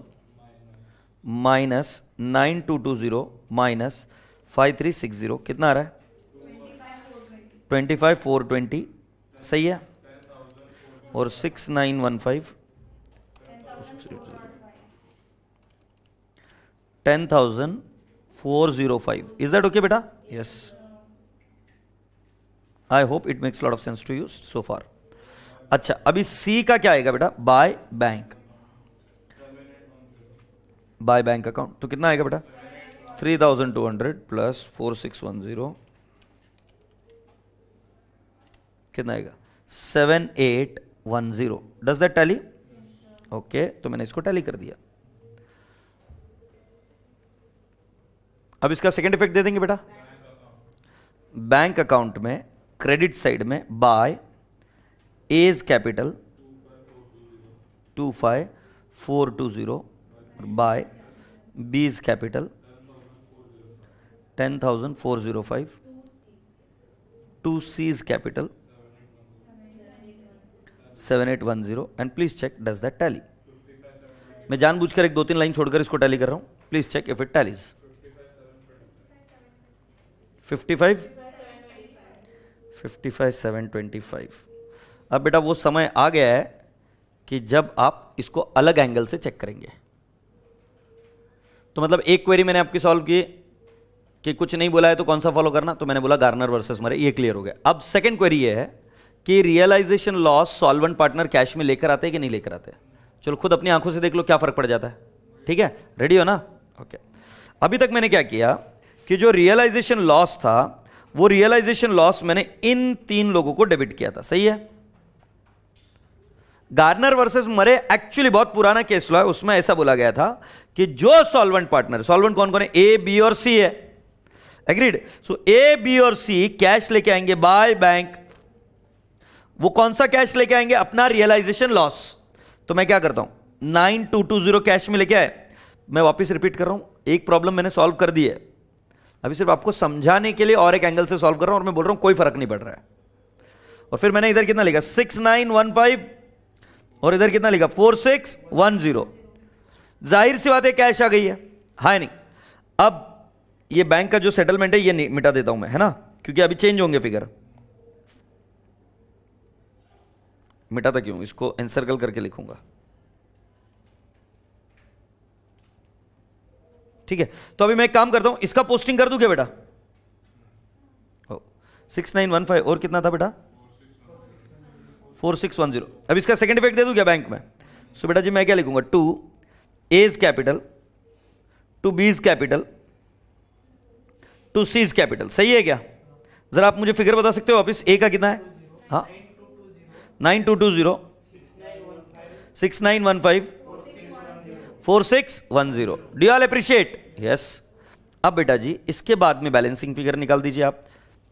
माइनस 9220 माइनस 5360 कितना आ रहा है? 25,420 सही है, और 6915 10,405। इज दैट ओके बेटा? Yes, I hope it makes lot of sense to you so far. अच्छा अभी सी का क्या आएगा बेटा? By bank, by bank account, तो कितना आएगा बेटा? 3,200 प्लस 4610 कितना आएगा? 7810। Does that tally? ओके, तो मैंने इसको टैली कर दिया। अब इसका सेकंड इफेक्ट दे देंगे बेटा। बैंक अकाउंट में क्रेडिट साइड में by A's capital 25,420 by B's capital 10,405 to C's capital 7810 and please check does that tally. मैं जानबूझकर एक 2-3 लाइन छोड़कर इसको टैली कर रहा हूं, please check if it tallies. 55,725। अब बेटा वो समय आ गया है कि जब आप इसको अलग एंगल से चेक करेंगे। तो मतलब एक क्वेरी मैंने आपकी सॉल्व की कि कुछ नहीं बोला है तो कौन सा फॉलो करना, तो मैंने बोला गार्नर वर्सेस मरे, ये क्लियर हो गया। अब सेकंड क्वेरी ये है कि realisation loss solvent partner cash में लेकर आते हैं कि नहीं लेकर आते? चलो खुद अपनी आंखों से देख लो क्या फर्क पड़ जाता है। ठीक है, रेडी हो ना? ओके। अभी तक मैंने क्या किया कि जो रियलाइजेशन लॉस था वो रियलाइजेशन लॉस मैंने इन 3 लोगों को डेबिट किया था, सही है? गार्नर वर्सेस मरे एक्चुअली बहुत पुराना केस लॉ है, उसमें ऐसा बोला गया था कि जो सॉल्वेंट पार्टनर, सॉल्वेंट कौन कौन है? ए, बी और सी है, एग्रीड? सो ए, बी और सी कैश लेके आएंगे बाय बैंक। वो कौन सा कैश लेके आएंगे? अपना रियलाइजेशन लॉस। तो मैं क्या करता हूं, 9220 कैश में लेके आए। मैं वापस रिपीट कर रहा हूं, एक प्रॉब्लम मैंने सॉल्व कर दी है, अभी सिर्फ आपको समझाने के लिए और एक एंगल से सॉल्व कर रहा हूं, और मैं बोल रहा हूं कोई फर्क नहीं पड़ रहा है। और फिर मैंने इधर कितना लिखा? 6915, और इधर कितना लिखा? 4610। जाहिर सी बात है कैश आ गई है नहीं? अब ये बैंक का जो सेटलमेंट है ये मिटा देता हूं मैं, है ना, क्योंकि अभी चेंज होंगे फिगर। मिटाता क्यों? इसको एनसर्कल करके लिखूंगा, ठीक है? तो अभी मैं एक काम करता हूं, इसका पोस्टिंग कर दूं क्या बेटा? 6915 और कितना था बेटा? 4610। अब इसका सेकंड इफेक्ट दे दूं क्या बैंक में? सो बेटा जी मैं क्या लिखूंगा? 2 A's capital, 2 B's capital, 2 C's capital. सही है क्या? जरा आप मुझे फिगर बता सकते हो वापिस? ए का कितना है? हाँ, 9220, 6915, 4610। Do you all appreciate? Yes. अब बेटा जी इसके बाद में बैलेंसिंग फिगर निकाल दीजिए आप।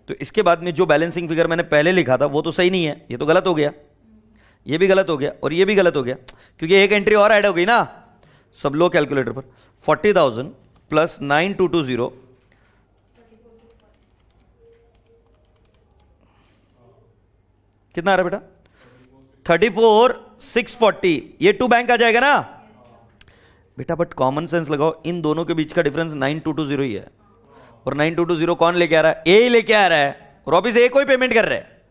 तो इसके बाद में जो बैलेंसिंग फिगर मैंने पहले लिखा था वो तो सही नहीं है, ये तो गलत हो गया, ये भी गलत हो गया और ये भी गलत हो गया, क्योंकि एक एंट्री और ऐड हो गई ना। सब लो कैलकुलेटर पर, 40,000 प्लस 9220 कितना आ रहा है बेटा? 34,640। ये 2 बैंक आ जाएगा ना बेटा? बट कॉमन सेंस लगाओ, इन दोनों के बीच का डिफरेंस 9220 ही है, और 9220 कौन लेके आ रहा है? ए लेके आ रहा है, और ऑफिस ए कोई पेमेंट कर रहा है।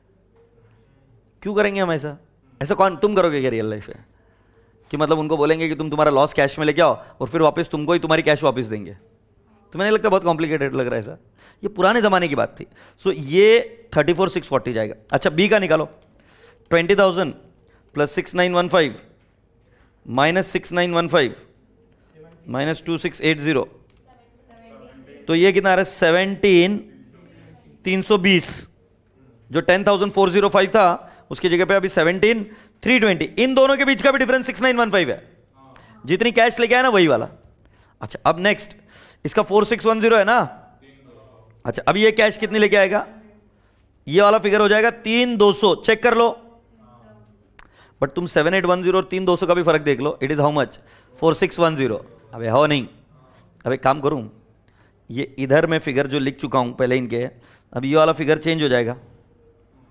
क्यों करेंगे हम ऐसा? ऐसा कौन? तुम करोगे क्या रियल लाइफ में? कि मतलब उनको बोलेंगे कि तुम तुम्हारा लॉस कैश में लेके आओ और फिर वापस तुमको ही तुम्हारी कैश वापस देंगे? तो मैंने लगता है बहुत कॉम्प्लिकेटेड लग रहा है ऐसा, ये पुराने जमाने की बात थी। सो ये 34,640 जाएगा। अच्छा बी का निकालो, 20,000 प्लस 6915 माइनस 6915 माइनस 2680, तो ये कितना आ रहा है? 17,320। जो 10,405 था उसकी जगह पे अभी 17,320। इन दोनों के बीच का भी डिफरेंस 6915 है, जितनी कैश लेके आया ना वही वाला। अच्छा अब नेक्स्ट, इसका 4610 है ना? अच्छा अब ये कैश कितनी लेके आएगा? ये वाला फिगर हो जाएगा 3,200। चेक कर लो, बट तुम 7810 और 3,200 का भी फर्क देख लो। It is how much? 4610। अबे हो नहीं। अब एक काम करूं, ये इधर में फिगर जो लिख चुका हूं पहले इनके, अब ये वाला फिगर चेंज हो जाएगा,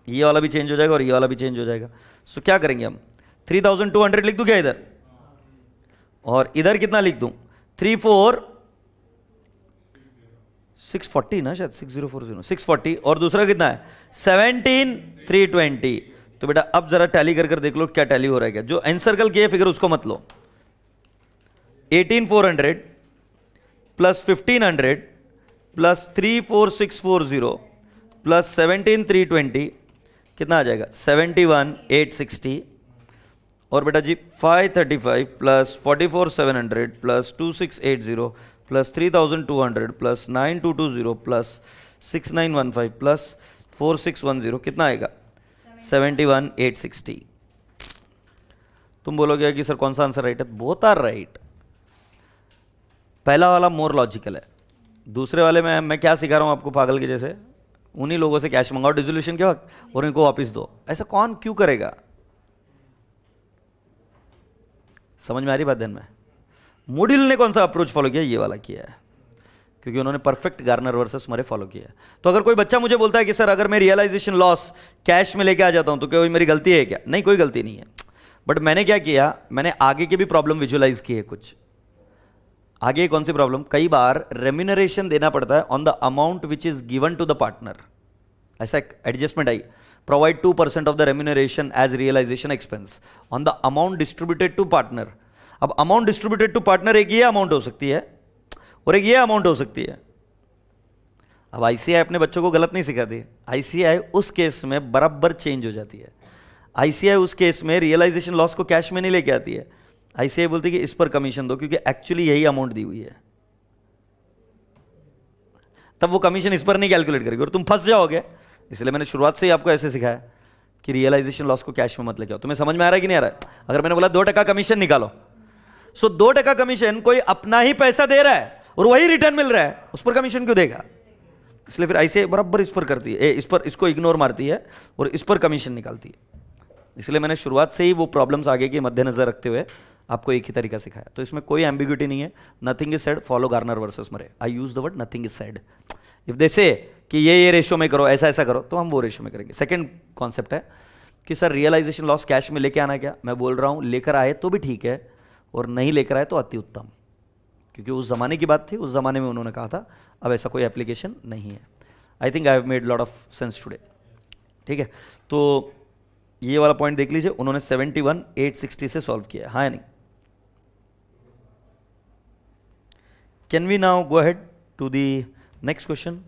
ये वाला भी चेंज हो जाएगा और ये वाला भी चेंज हो जाएगा। सो क्या करेंगे हम? 3,200 लिख दूं क्या इधर? और इधर कितना लिख दूं? 34,640 ना, शायद 6040 640, और दूसरा कितना है? 17,320। तो बेटा अब जरा टैली कर देख लो क्या टैली हो रहा है क्या? जो एनसर्कल किए फिगर उसको मत लो। 18,400 प्लस 1,500 प्लस 34,640 प्लस 17,320 कितना आ जाएगा? 71,860। और बेटा जी 535 plus 44,700 plus 2680 plus 3,200 plus 9220 plus 6915 plus 4610 कितना आएगा? 71,860। तुम बोलोगे कि सर कौन सा आंसर राइट है? Both are right. पहला वाला मोर लॉजिकल है, दूसरे वाले में मैं क्या सिखा रहा हूं आपको पागल के जैसे? उन्हीं लोगों से कैश मंगाओ डिसोल्यूशन के वक्त और उनको वापस दो। ऐसा कौन क्यों करेगा? समझ में आ रही बात ध्यान में? मूडिल ने कौन सा अप्रोच फॉलो किया? ये वाला किया है, क्योंकि उन्होंने perfect Garner versus Murray follow किया है। तो अगर कोई बच्चा मुझे बोलता है कि सर अगर मैं रियलाइजेशन लॉस कैश में लेके आ जाता हूं तो क्या मेरी गलती है क्या? नहीं, कोई गलती नहीं है। बट मैंने क्या किया, मैंने आगे की भी प्रॉब्लम विजुअलाइज की है कुछ। आगे कौन सी प्रॉब्लम? कई बार रेम्यूनरेशन देना पड़ता है on the amount which is given to the partner. ऐसा एडजस्टमेंट आई, provide 2% of the remuneration as realisation expense on the amount distributed to partner. अब अमाउंट डिस्ट्रीब्यूटेड टू पार्टनर एक ये अमाउंट हो सकती है और एक ये अमाउंट हो सकती है। अब आईसीआई अपने बच्चों को गलत नहीं सिखाती, आईसीआई उस केस में बराबर चेंज हो जाती है। आईसीआई उस केस में रियलाइजेशन लॉस को कैश में नहीं लेके आती है, आईसीआई बोलती है कि इस पर कमीशन दो क्योंकि एक्चुअली यही अमाउंट दी हुई है, तब वो कमीशन इस पर नहीं कैलकुलेट करेगी और तुम फंस जाओगे। इसलिए मैंने शुरुआत से ही आपको ऐसे सिखाया कि रियलाइजेशन लॉस को कैश में मत लेके आओ। तुम्हें समझ में आ रहा है कि नहीं आ रहा है? अगर मैंने बोला 2% कमीशन निकालो, सो 2% कमीशन कोई अपना ही पैसा दे रहा है और वही रिटर्न मिल रहा है, उस पर कमीशन क्यों देगा? इसलिए फिर ऐसे बराबर इस पर करती है, इस पर इसको इग्नोर मारती है और इस पर कमीशन निकालती है। इसलिए मैंने शुरुआत से ही वो प्रॉब्लम्स आगे के मद्देनजर रखते हुए आपको एक ही तरीका सिखाया। तो इसमें कोई एम्बिग्यूटी नहीं है। Nothing is said, follow Garner versus मरे। आई use the word nothing is said. If they से कि ये रेशियो में करो, ऐसा ऐसा करो, तो हम वो रेशियो में करेंगे। सेकंड कॉन्सेप्ट है कि सर रियलाइजेशन लॉस कैश में लेके आना क्या? मैं बोल रहा हूं लेकर आए तो भी ठीक है और नहीं लेकर आए तो अति उत्तम, क्योंकि उस जमाने की बात थी, उस जमाने में उन्होंने कहा था, अब ऐसा कोई एप्लीकेशन नहीं है। I think I have made lot of sense today. ठीक है, तो ये वाला पॉइंट देख लीजिए, उन्होंने 71,860 से सॉल्व किया। हाँ या नहीं? Can we now go ahead to the next question?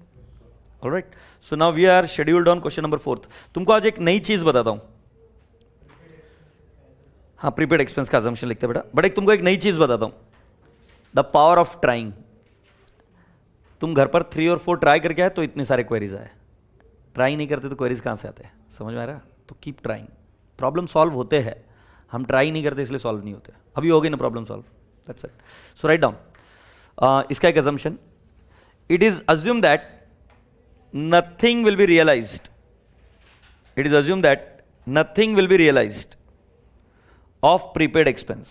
Alright, so now we are scheduled on question number 4। तुमको आज एक नई चीज बताता हूं। हाँ, प्रीपेड एक्सपेंस का अजम्पशन लिखते बेटा, बट एक तुमको एक नई चीज बताता हूं, द पावर ऑफ ट्राइंग। तुम घर पर 3 और 4 ट्राई करके आए तो इतने सारे क्वेरीज आए, ट्राई नहीं करते तो क्वेरीज कहां से आते हैं? समझ में आ रहा है? तो कीप ट्राइंग। प्रॉब्लम सॉल्व होते हैं, हम ट्राई नहीं करते इसलिए सॉल्व नहीं होते। अभी हो गई ना problem solve, that's it. So write down इसका एक assumption, it is assumed that nothing will be realized, it is assumed that nothing will be realized of prepaid expense,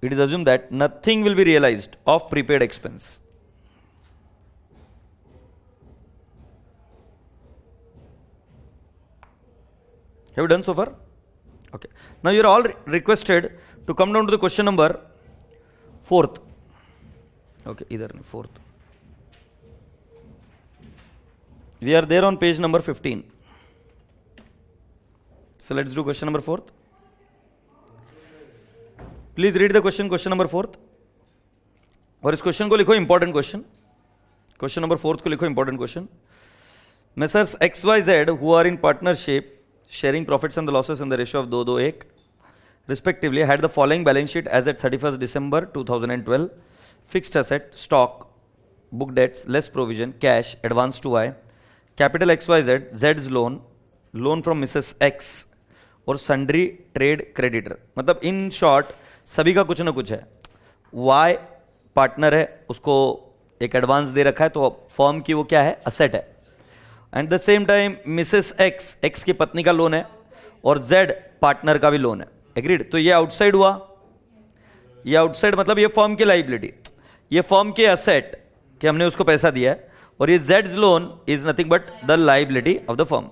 it is assumed that nothing will be realized of prepaid expense. Have you done so far? Okay, now you are all requested to come down to the question number 4th. Okay, either 4th. We are there on page number 15. So let's do question number 4th. Please read the question number 4th. और इस question को लिखो important question. Question number 4th को लिखो important question. Messrs XYZ who are in partnership sharing profits and the losses in the ratio of 2:1 respectively had the following balance sheet as at 31st December 2012: fixed asset, stock, book debts, less provision, cash, advance to Y, capital XYZ, Z's loan from Mrs. X और sundry trade creditor। मतलब in short सभी का कुछ ना कुछ है। Y partner है, उसको एक एडवांस दे रखा है, तो फर्म की वो क्या है? असेट है। And the same time Mrs x की पत्नी का लोन है और जेड पार्टनर का भी लोन है। एग्रीड? तो ये आउटसाइड हुआ, ये आउटसाइड मतलब ये फर्म की लाइबिलिटी, ये फर्म के असेट कि हमने उसको पैसा दिया है, और ये Jades loan is nothing but the liability of the firm.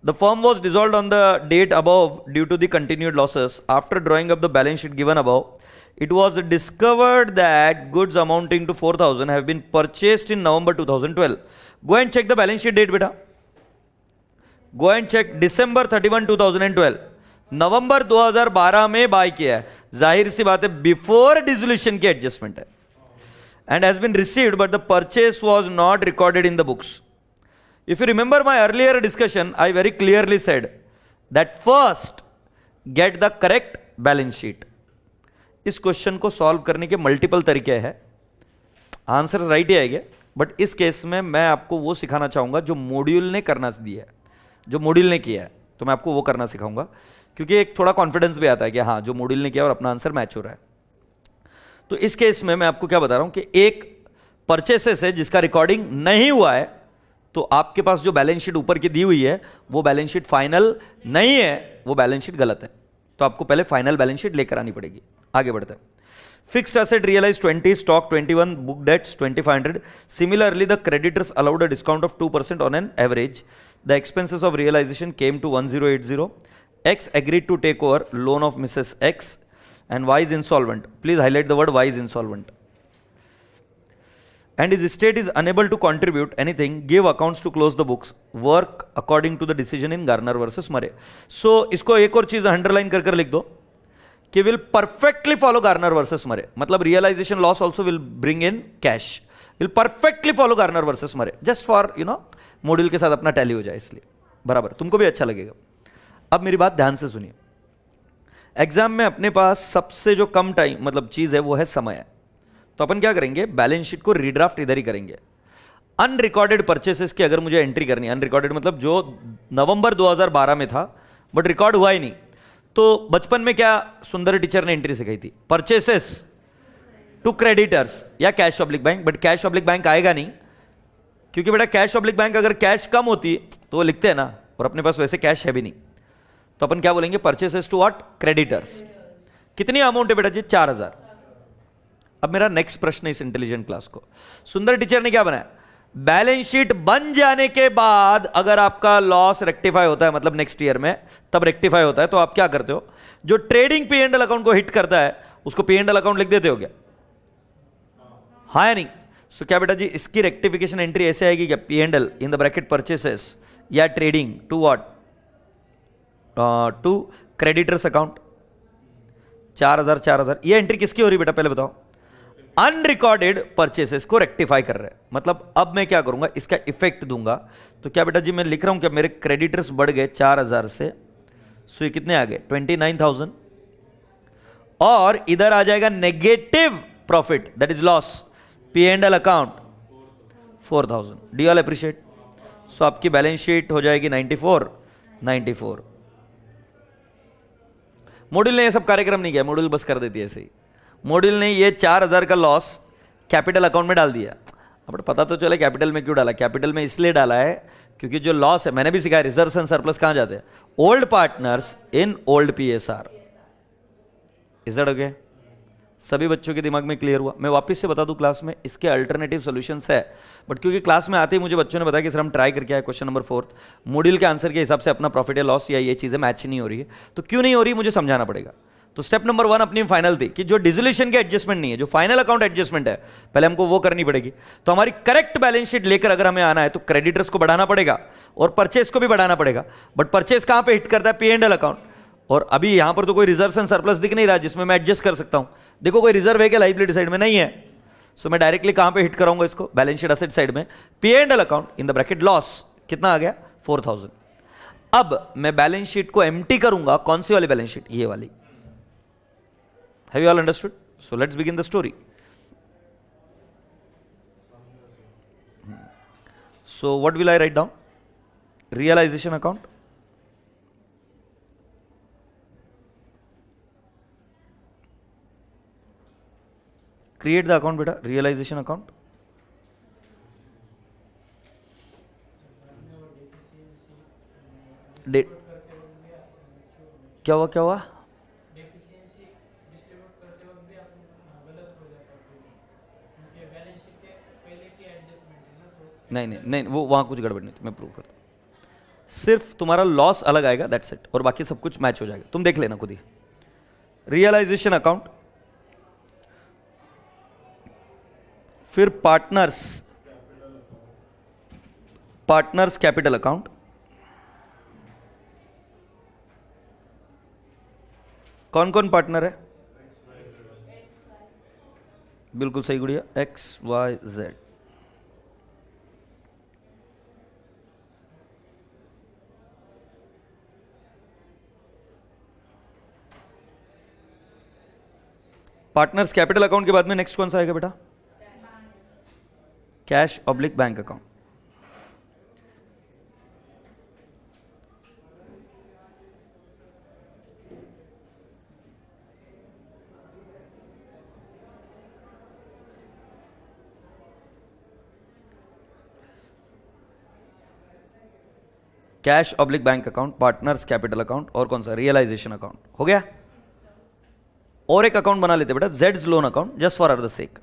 The firm was dissolved on the date above due to the continued losses. After drawing up the balance sheet given above, it was discovered that goods amounting to 4,000 have been purchased in November 2012. Go and check the balance sheet date, beta. Go and check December 31, 2012. नवंबर 2012 में bye किया है, जाहिर सी बात है before dissolution की adjustment है, and has been received but the purchase was not recorded in the books. If you remember my earlier discussion, I very clearly said that first get the correct balance sheet. इस question को solve करने के multiple तरीके हैं, answer right ही आएंगे, but इस case में मैं आपको वो सिखाना चाहूंगा जो मॉड्यूल ने करना दिया है, जो मॉड्यूल ने किया है, तो मैं आपको वो करना सिखाऊंगा, क्योंकि एक थोड़ा कॉन्फिडेंस भी आता है कि हाँ जो मॉड्यूल ने किया और अपना आंसर मैच हो रहा है। तो इस केस में मैं आपको क्या बता रहा हूं कि एक परचेसेस है जिसका रिकॉर्डिंग नहीं हुआ है, तो आपके पास जो बैलेंस शीट ऊपर की दी हुई है वो बैलेंस शीट फाइनल नहीं है, वो बैलेंस शीट गलत है, तो आपको पहले फाइनल बैलेंस शीट लेकर आनी पड़ेगी। आगे बढ़ते हैं। Fixed asset realise 20, stock 21, book debts 2500। Similarly the creditors allowed a discount of 2% on an average. The expenses of realisation came to 1080। X agreed to take over loan of Mrs. X and Y is insolvent. Please highlight the word Y is insolvent. And his estate is unable to contribute anything. Give accounts to close the books. Work according to the decision in Garner versus Murray. So इसको एक और चीज underline कर लिख दो कि will perfectly follow Garner versus Murray, मतलब realisation loss also will bring in cash, will perfectly follow Garner versus Murray, just for module के साथ अपना टैली हो जाए, इसलिए बराबर तुमको भी अच्छा लगेगा। अब मेरी बात ध्यान से सुनिए, एग्जाम में अपने पास सबसे जो कम टाइम मतलब चीज है वो है समय। तो अपन क्या करेंगे, बैलेंस शीट को रीड्राफ्ट इधर ही करेंगे। अनरिकॉर्डेड परचेसेस की अगर मुझे एंट्री करनी है, अनरिकॉर्डेड मतलब जो नवंबर 2012 में था बट रिकॉर्ड हुआ ही नहीं, तो बचपन में क्या सुंदर टीचर ने एंट्री सिखाई थी, परचेसेस टू क्रेडिटर्स या cash oblique bank, but cash oblique bank आएगा नहीं, क्योंकि बेटा कैश ऑब्लिक बैंक अगर कैश कम होती तो वो लिखते हैं ना, और अपने पास वैसे कैश है भी नहीं, तो अपन क्या बोलेंगे, परचेसेस टू व्हाट, क्रेडिटर्स। कितनी अमाउंट है बेटा जी, 4000। अब मेरा नेक्स्ट प्रश्न है इस इंटेलिजेंट क्लास को, सुंदर टीचर ने क्या बनाया, बैलेंस शीट बन जाने के बाद अगर आपका लॉस रेक्टिफाई होता है, मतलब नेक्स्ट ईयर में तब रेक्टिफाई होता है, तो आप क्या करते हो, जो trading P and L account को हिट करता है उसको पी एंड एल अकाउंट लिख देते हो क्या, हाँ या नहीं। सो क्या बेटा जी इसकी रेक्टिफिकेशन एंट्री ऐसे आएगी क्या, P and L in the bracket purchases या trading to what, to creditors account, 4000 ये एंट्री किसकी हो रही बेटा पहले बताओ, अनरिकॉर्डेड परचेसेस को रेक्टिफाई कर रहे हैं। मतलब अब मैं क्या करूंगा, इसका इफेक्ट दूंगा, तो क्या बेटा जी मैं लिख रहा हूं क्या, मेरे क्रेडिटर्स बढ़ गए 4000 से, सो ये कितने आ गए 29000, और इधर आ जाएगा negative profit that is loss, P and L account 4000। D all appreciate. So आपकी बैलेंस शीट हो जाएगी 94। मॉड्यूल ने ये सब कार्यक्रम नहीं किया, मॉड्यूल बस कर देती है ऐसे ही, मॉड्यूल ने ये 4000 का लॉस कैपिटल अकाउंट में डाल दिया। अब पता तो चले कैपिटल में क्यों डाला, कैपिटल में इसलिए डाला है क्योंकि जो लॉस है, मैंने भी सिखाया रिजर्व्स एंड सरप्लस कहां जाते हैं, old partners in old PSR. Is that okay, सभी बच्चों के दिमाग में क्लियर हुआ। मैं वापस से बता दूं, क्लास में इसके अल्टरनेटिव सॉल्यूशंस है, बट क्योंकि क्लास में आते ही मुझे बच्चों ने बताया कि सर हम ट्राई करके आए क्वेश्चन नंबर 4 मॉड्यूल के आंसर के हिसाब से अपना प्रॉफिट या लॉस या ये चीजें मैच नहीं हो रही है, तो क्यों नहीं हो रही मुझे समझाना पड़ेगा। तो स्टेप नंबर 1 अपनी फाइनल थी कि जो डिसोल्यूशन के एडजस्टमेंट नहीं है, जो फाइनल अकाउंट एडजस्टमेंट है, पहले हमको वो करनी पड़ेगी। तो हमारी करेक्ट बैलेंस शीट लेकर अगर हमें आना है तो क्रेडिटर्स को बढ़ाना पड़ेगा और परचेस को भी बढ़ाना पड़ेगा, बट परचेस कहां पे हिट करता है, पी एंड एल अकाउंट, और अभी यहां पर तो कोई रिजर्व एंड सरप्लस दिख नहीं रहा जिसमें मैं एडजस्ट कर सकता हूं। देखो कोई रिजर्व है क्या लायबिलिटी साइड में, नहीं है, सो मैं डायरेक्टली कहां पे हिट कराऊंगा इसको, बैलेंस शीट असेट साइड में, P and L account in the bracket loss कितना आ गया 4000। अब मैं बैलेंस शीट को एम्प्टी करूंगा, कौन सी वाली बैलेंस शीट, ये वाली। Have you all understood? So let's begin the story. So what will I write down? Realization account. Create the account beta, realization account. Date. क्या हुआ? नहीं वो वहां कुछ गड़बड़ नहीं थी, मैं प्रूव करता हूं। सिर्फ तुम्हारा लॉस अलग आएगा, दैट्स इट, और बाकी सब कुछ मैच हो जाएगा, तुम देख लेना खुद ही। रियलाइजेशन अकाउंट, फिर पार्टनर्स कैपिटल अकाउंट, कौन कौन पार्टनर है, बिल्कुल सही गुड़िया, XYZ। पार्टनर्स कैपिटल अकाउंट के बाद में नेक्स्ट कौन सा आएगा बेटा, cash oblique bank account. Cash oblique bank account, partners capital account, और कौन सा, रियलाइजेशन अकाउंट हो गया। और एक अकाउंट बना लेते बेटा, Jades loan account, just for the sake,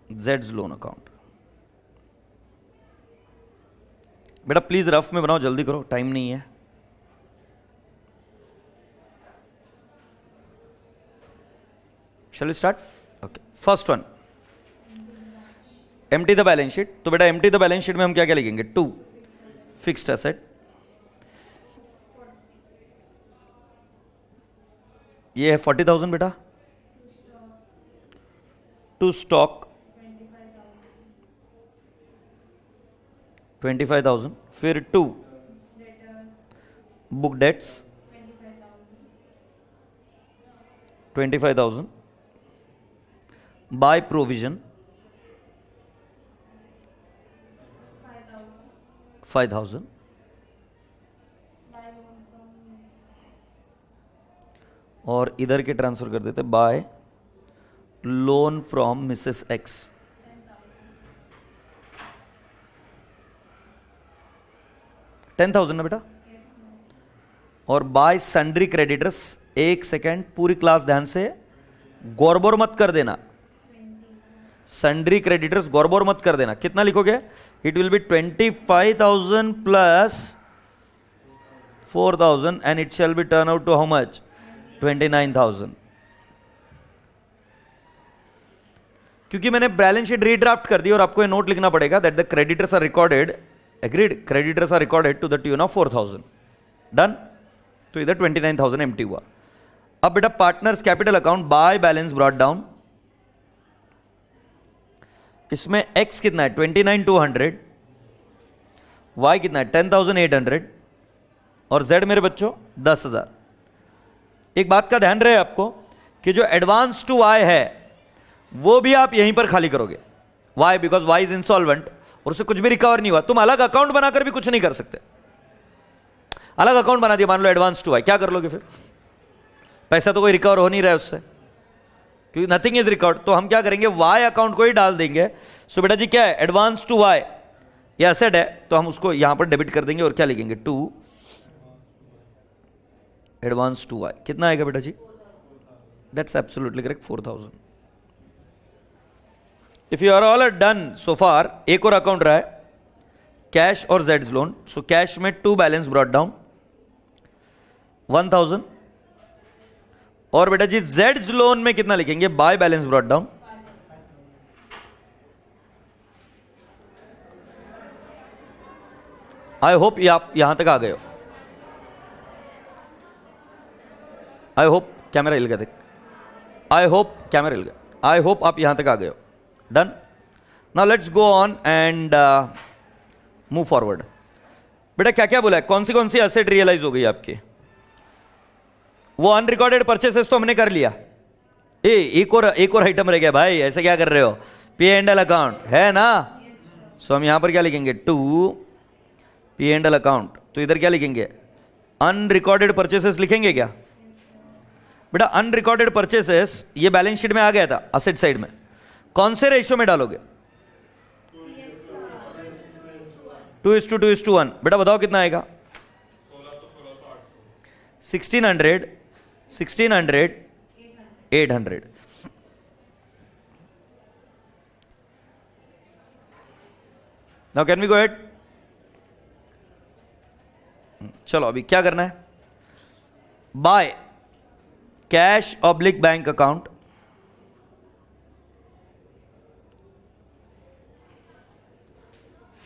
Jades loan account. बेटा प्लीज रफ में बनाओ, जल्दी करो, टाइम नहीं है। Shall we start? Okay, first one, empty the balance sheet. तो बेटा एम्प्टी द बैलेंस शीट में हम क्या क्या लिखेंगे, 2 फिक्स्ड एसेट, ये है 40,000 बेटा, टू स्टॉक 25,000, फिर to book debts 25,000, by provision 5,000, और इधर के ट्रांसफर कर देते by loan from Mrs X 10,000 ना बेटा, और बाय सन्ड्री क्रेडिटर्स, एक सेकेंड पूरी क्लास ध्यान से गौरबोर मत कर देना, सन्ड्री क्रेडिटर्स गौरबोर मत कर देना, कितना लिखोगे? It will be 25,000 plus 4,000 and it shall be turn out to how much? 29,000। क्योंकि मैंने बैलेंस शीट रीड्राफ्ट कर दी और आपको ये नोट लिखना पड़ेगा that the creditors are recorded, agreed, creditors are recorded to the tune of 4,000, done. तो इधर 29,000 एम्प्टी हुआ। अब बेटा partners capital account by balance brought down, इसमें x कितना है? 29,200, y कितना है? 10,800, और z मेरे बच्चों 10,000। एक बात का ध्यान रहे आपको कि जो एडवांस टू y है वो भी आप यहीं पर खाली करोगे, y because y is insolvent और उससे कुछ भी रिकवर नहीं हुआ। तुम अलग अकाउंट बनाकर भी कुछ नहीं कर सकते। अलग अकाउंट बना दिया मान लो एडवांस टू y, क्या कर लोगे फिर? पैसा तो कोई रिकवर हो नहीं रहा है उससे, क्योंकि नथिंग इज रिकॉर्ड। तो हम क्या करेंगे? y अकाउंट को ही डाल देंगे। सो बेटा जी क्या है? एडवांस टू y, ये एसेट है तो हम उसको यहां पर डेबिट कर देंगे और क्या लिखेंगे? To advance to y। कितना आएगा बेटा जी? That's absolutely correct, 4,000। If you are all done so far, एक और अकाउंट रहा है कैश और जेड्स लोन। सो कैश में टू बैलेंस ब्रॉट डाउन 1,000, और बेटा जी जेड्स लोन में कितना लिखेंगे? By balance brought down I hope आप यहां तक आ गए हो। आई होप कैमरा हिल गया, देख, आई होप कैमरा हिल गया, आई होप आप यहां तक आ गए हो। Done. Now let's go on and move forward. बेटा क्या क्या बोला है? कौन सी एसेट रियलाइज हो गई आपकी? वो अनरिकॉर्डेड परचेसेस तो हमने कर लिया। एक और आइटम रह गया भाई, ऐसे क्या कर रहे हो? P&L अकाउंट है ना? सो हम यहां पर क्या लिखेंगे? To P&L account. तो इधर क्या लिखेंगे? अनरिकॉर्डेड परचेसेस लिखेंगे क्या? बेटा अनरिकॉर्डेड परचेसेस ये बैलेंस शीट में आ गया था असेट साइड में, कौन से रेशियो में डालोगे? 2:2:1। बेटा बताओ कितना आएगा? 1600, 800। Now can we go ahead? चलो अभी क्या करना है? By cash oblique bank account,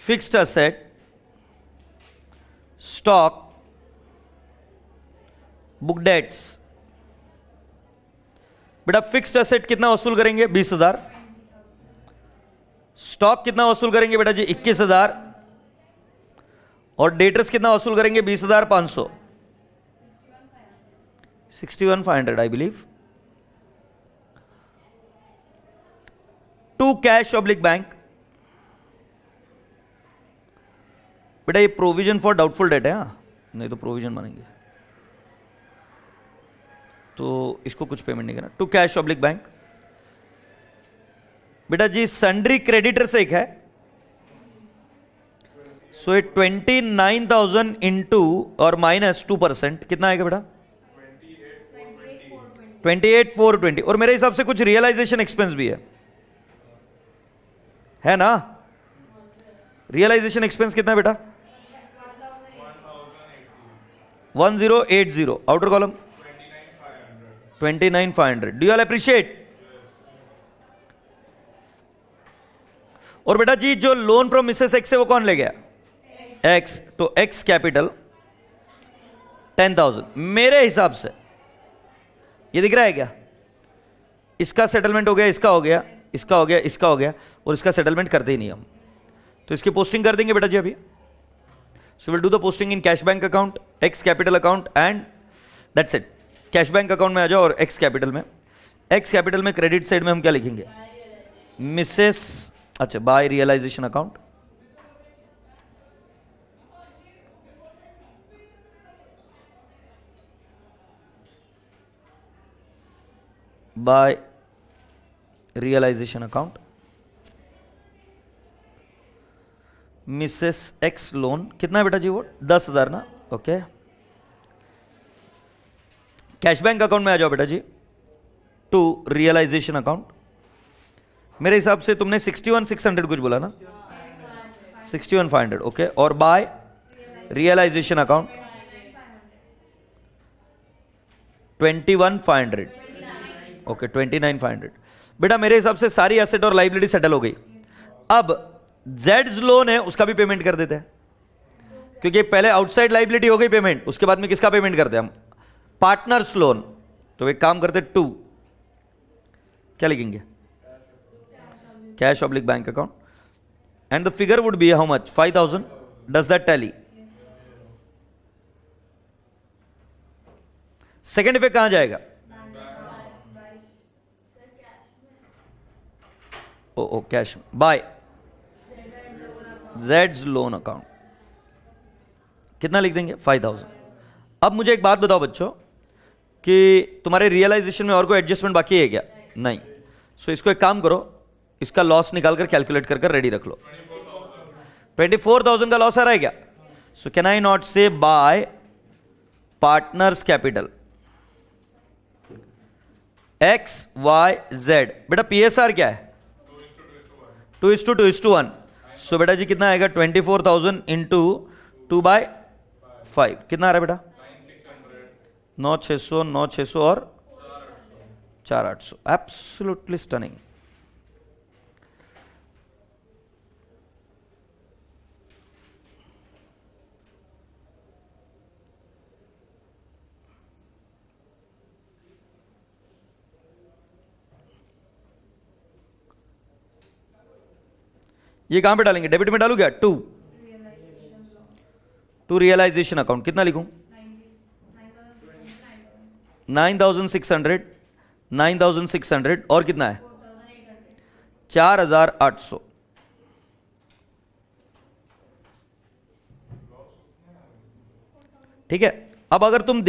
fixed asset, stock, book debts. बेटा फिक्स्ड असेट कितना वसूल करेंगे? 20,000। स्टॉक कितना वसूल करेंगे बेटा जी? 21,000। और डेटर्स कितना वसूल करेंगे? 20,500, 61,500 I believe. To cash oblique bank. बेटा ये प्रोविजन फॉर डाउटफुल डेट है, हाँ? नहीं तो प्रोविजन मानेंगे तो इसको कुछ पेमेंट नहीं करना। To cash oblique bank. बेटा जी सन्ड्री क्रेडिटर से एक है, सो ये 29,000 इंटू और माइनस 2% कितना आएगा बेटा? 28,420। और मेरे हिसाब से कुछ रियलाइजेशन एक्सपेंस भी है ना? रियलाइजेशन एक्सपेंस कितना है बेटा? 1080। Outer column 29,500। Do you all appreciate? और बेटा जी जो लोन फ्रॉम मिसेस एक्स है वो कौन ले गया? एक्स। तो एक्स कैपिटल 10,000। मेरे हिसाब से ये दिख रहा है क्या? इसका सेटलमेंट हो गया, इसका हो गया, इसका हो गया, इसका हो गया, और इसका सेटलमेंट करते ही नहीं हम, तो इसकी पोस्टिंग कर देंगे बेटा जी अभी. So will do the posting in cash bank account, X capital account and that's it. Cash bank account में आ जाओ और एक्स कैपिटल में. एक्स कैपिटल में क्रेडिट साइड में हम क्या लिखेंगे? मिसेस, अच्छा, by realisation account. By realisation account Mrs X loan. कितना है बेटा जी वो? 10,000 ना. ओके. कैश बैंक अकाउंट में आ जाओ बेटा जी, टू रियलाइजेशन अकाउंट. मेरे हिसाब से तुमने 61,600 कुछ बोला ना? 61,500. ओके. और बाय रियलाइजेशन अकाउंट 21,500. ओके, 29,500. बेटा मेरे हिसाब से सारी एसेट और लाइबिलिटी सेटल हो गई. अब जेड्स लोन है, उसका भी पेमेंट कर देते हैं, क्योंकि पहले आउटसाइड लाइबिलिटी हो गई पेमेंट, उसके बाद में किसका पेमेंट करते हैं हम? Partners loan. तो एक काम करते, टू क्या लिखेंगे? Cash oblique bank account. And the figure would be how much? 5,000. Does that tally? Second effect कहां जाएगा? ओ कैश बाय जेड्स लोन अकाउंट. कितना लिख देंगे? 5,000. अब मुझे एक बात बताओ बच्चों कि तुम्हारे रियलाइजेशन में और कोई एडजस्टमेंट बाकी है क्या? नहीं. सो इसको एक काम करो, इसका लॉस निकालकर कैलकुलेट कर रेडी रख लो. 24,000 का लॉस आ रहा है क्या? So can I not say by partners capital X Y Z. बेटा पीएसआर क्या है? 2:2:1. सो बेटा जी कितना आएगा? 24,000 इंटू 2/5. कितना आ रहा है बेटा? 9,600, 9,600 और 4,800. Absolutely stunning. ये कहां पे डालेंगे? डेबिट में डालू क्या? To realisation account. कितना लिखूं? 9,600, 9,600 और कितना है? 4,800. ठीक है. अब अगर तुम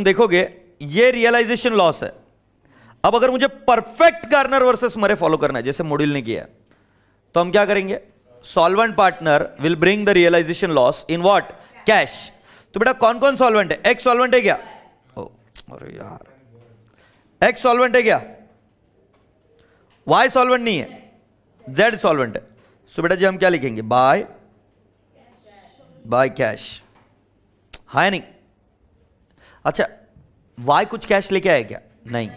देखोगे ये रियलाइजेशन लॉस है. अब अगर मुझे perfect Garner versus Murray follow करना है, जैसे मॉड्यूल ने किया, तो हम क्या करेंगे? Solvent partner will bring the realisation loss in what? Cash. तो बेटा कौन कौन सॉल्वेंट है? एक्स सॉल्वेंट है क्या? अरे यार, एक्स सॉल्वेंट है क्या? वाई सॉल्वेंट नहीं है, जेड सॉल्वेंट है. सो बेटा जी हम क्या लिखेंगे? By cash. है नहीं? अच्छा, वाई कुछ कैश लेके आया क्या? नहीं.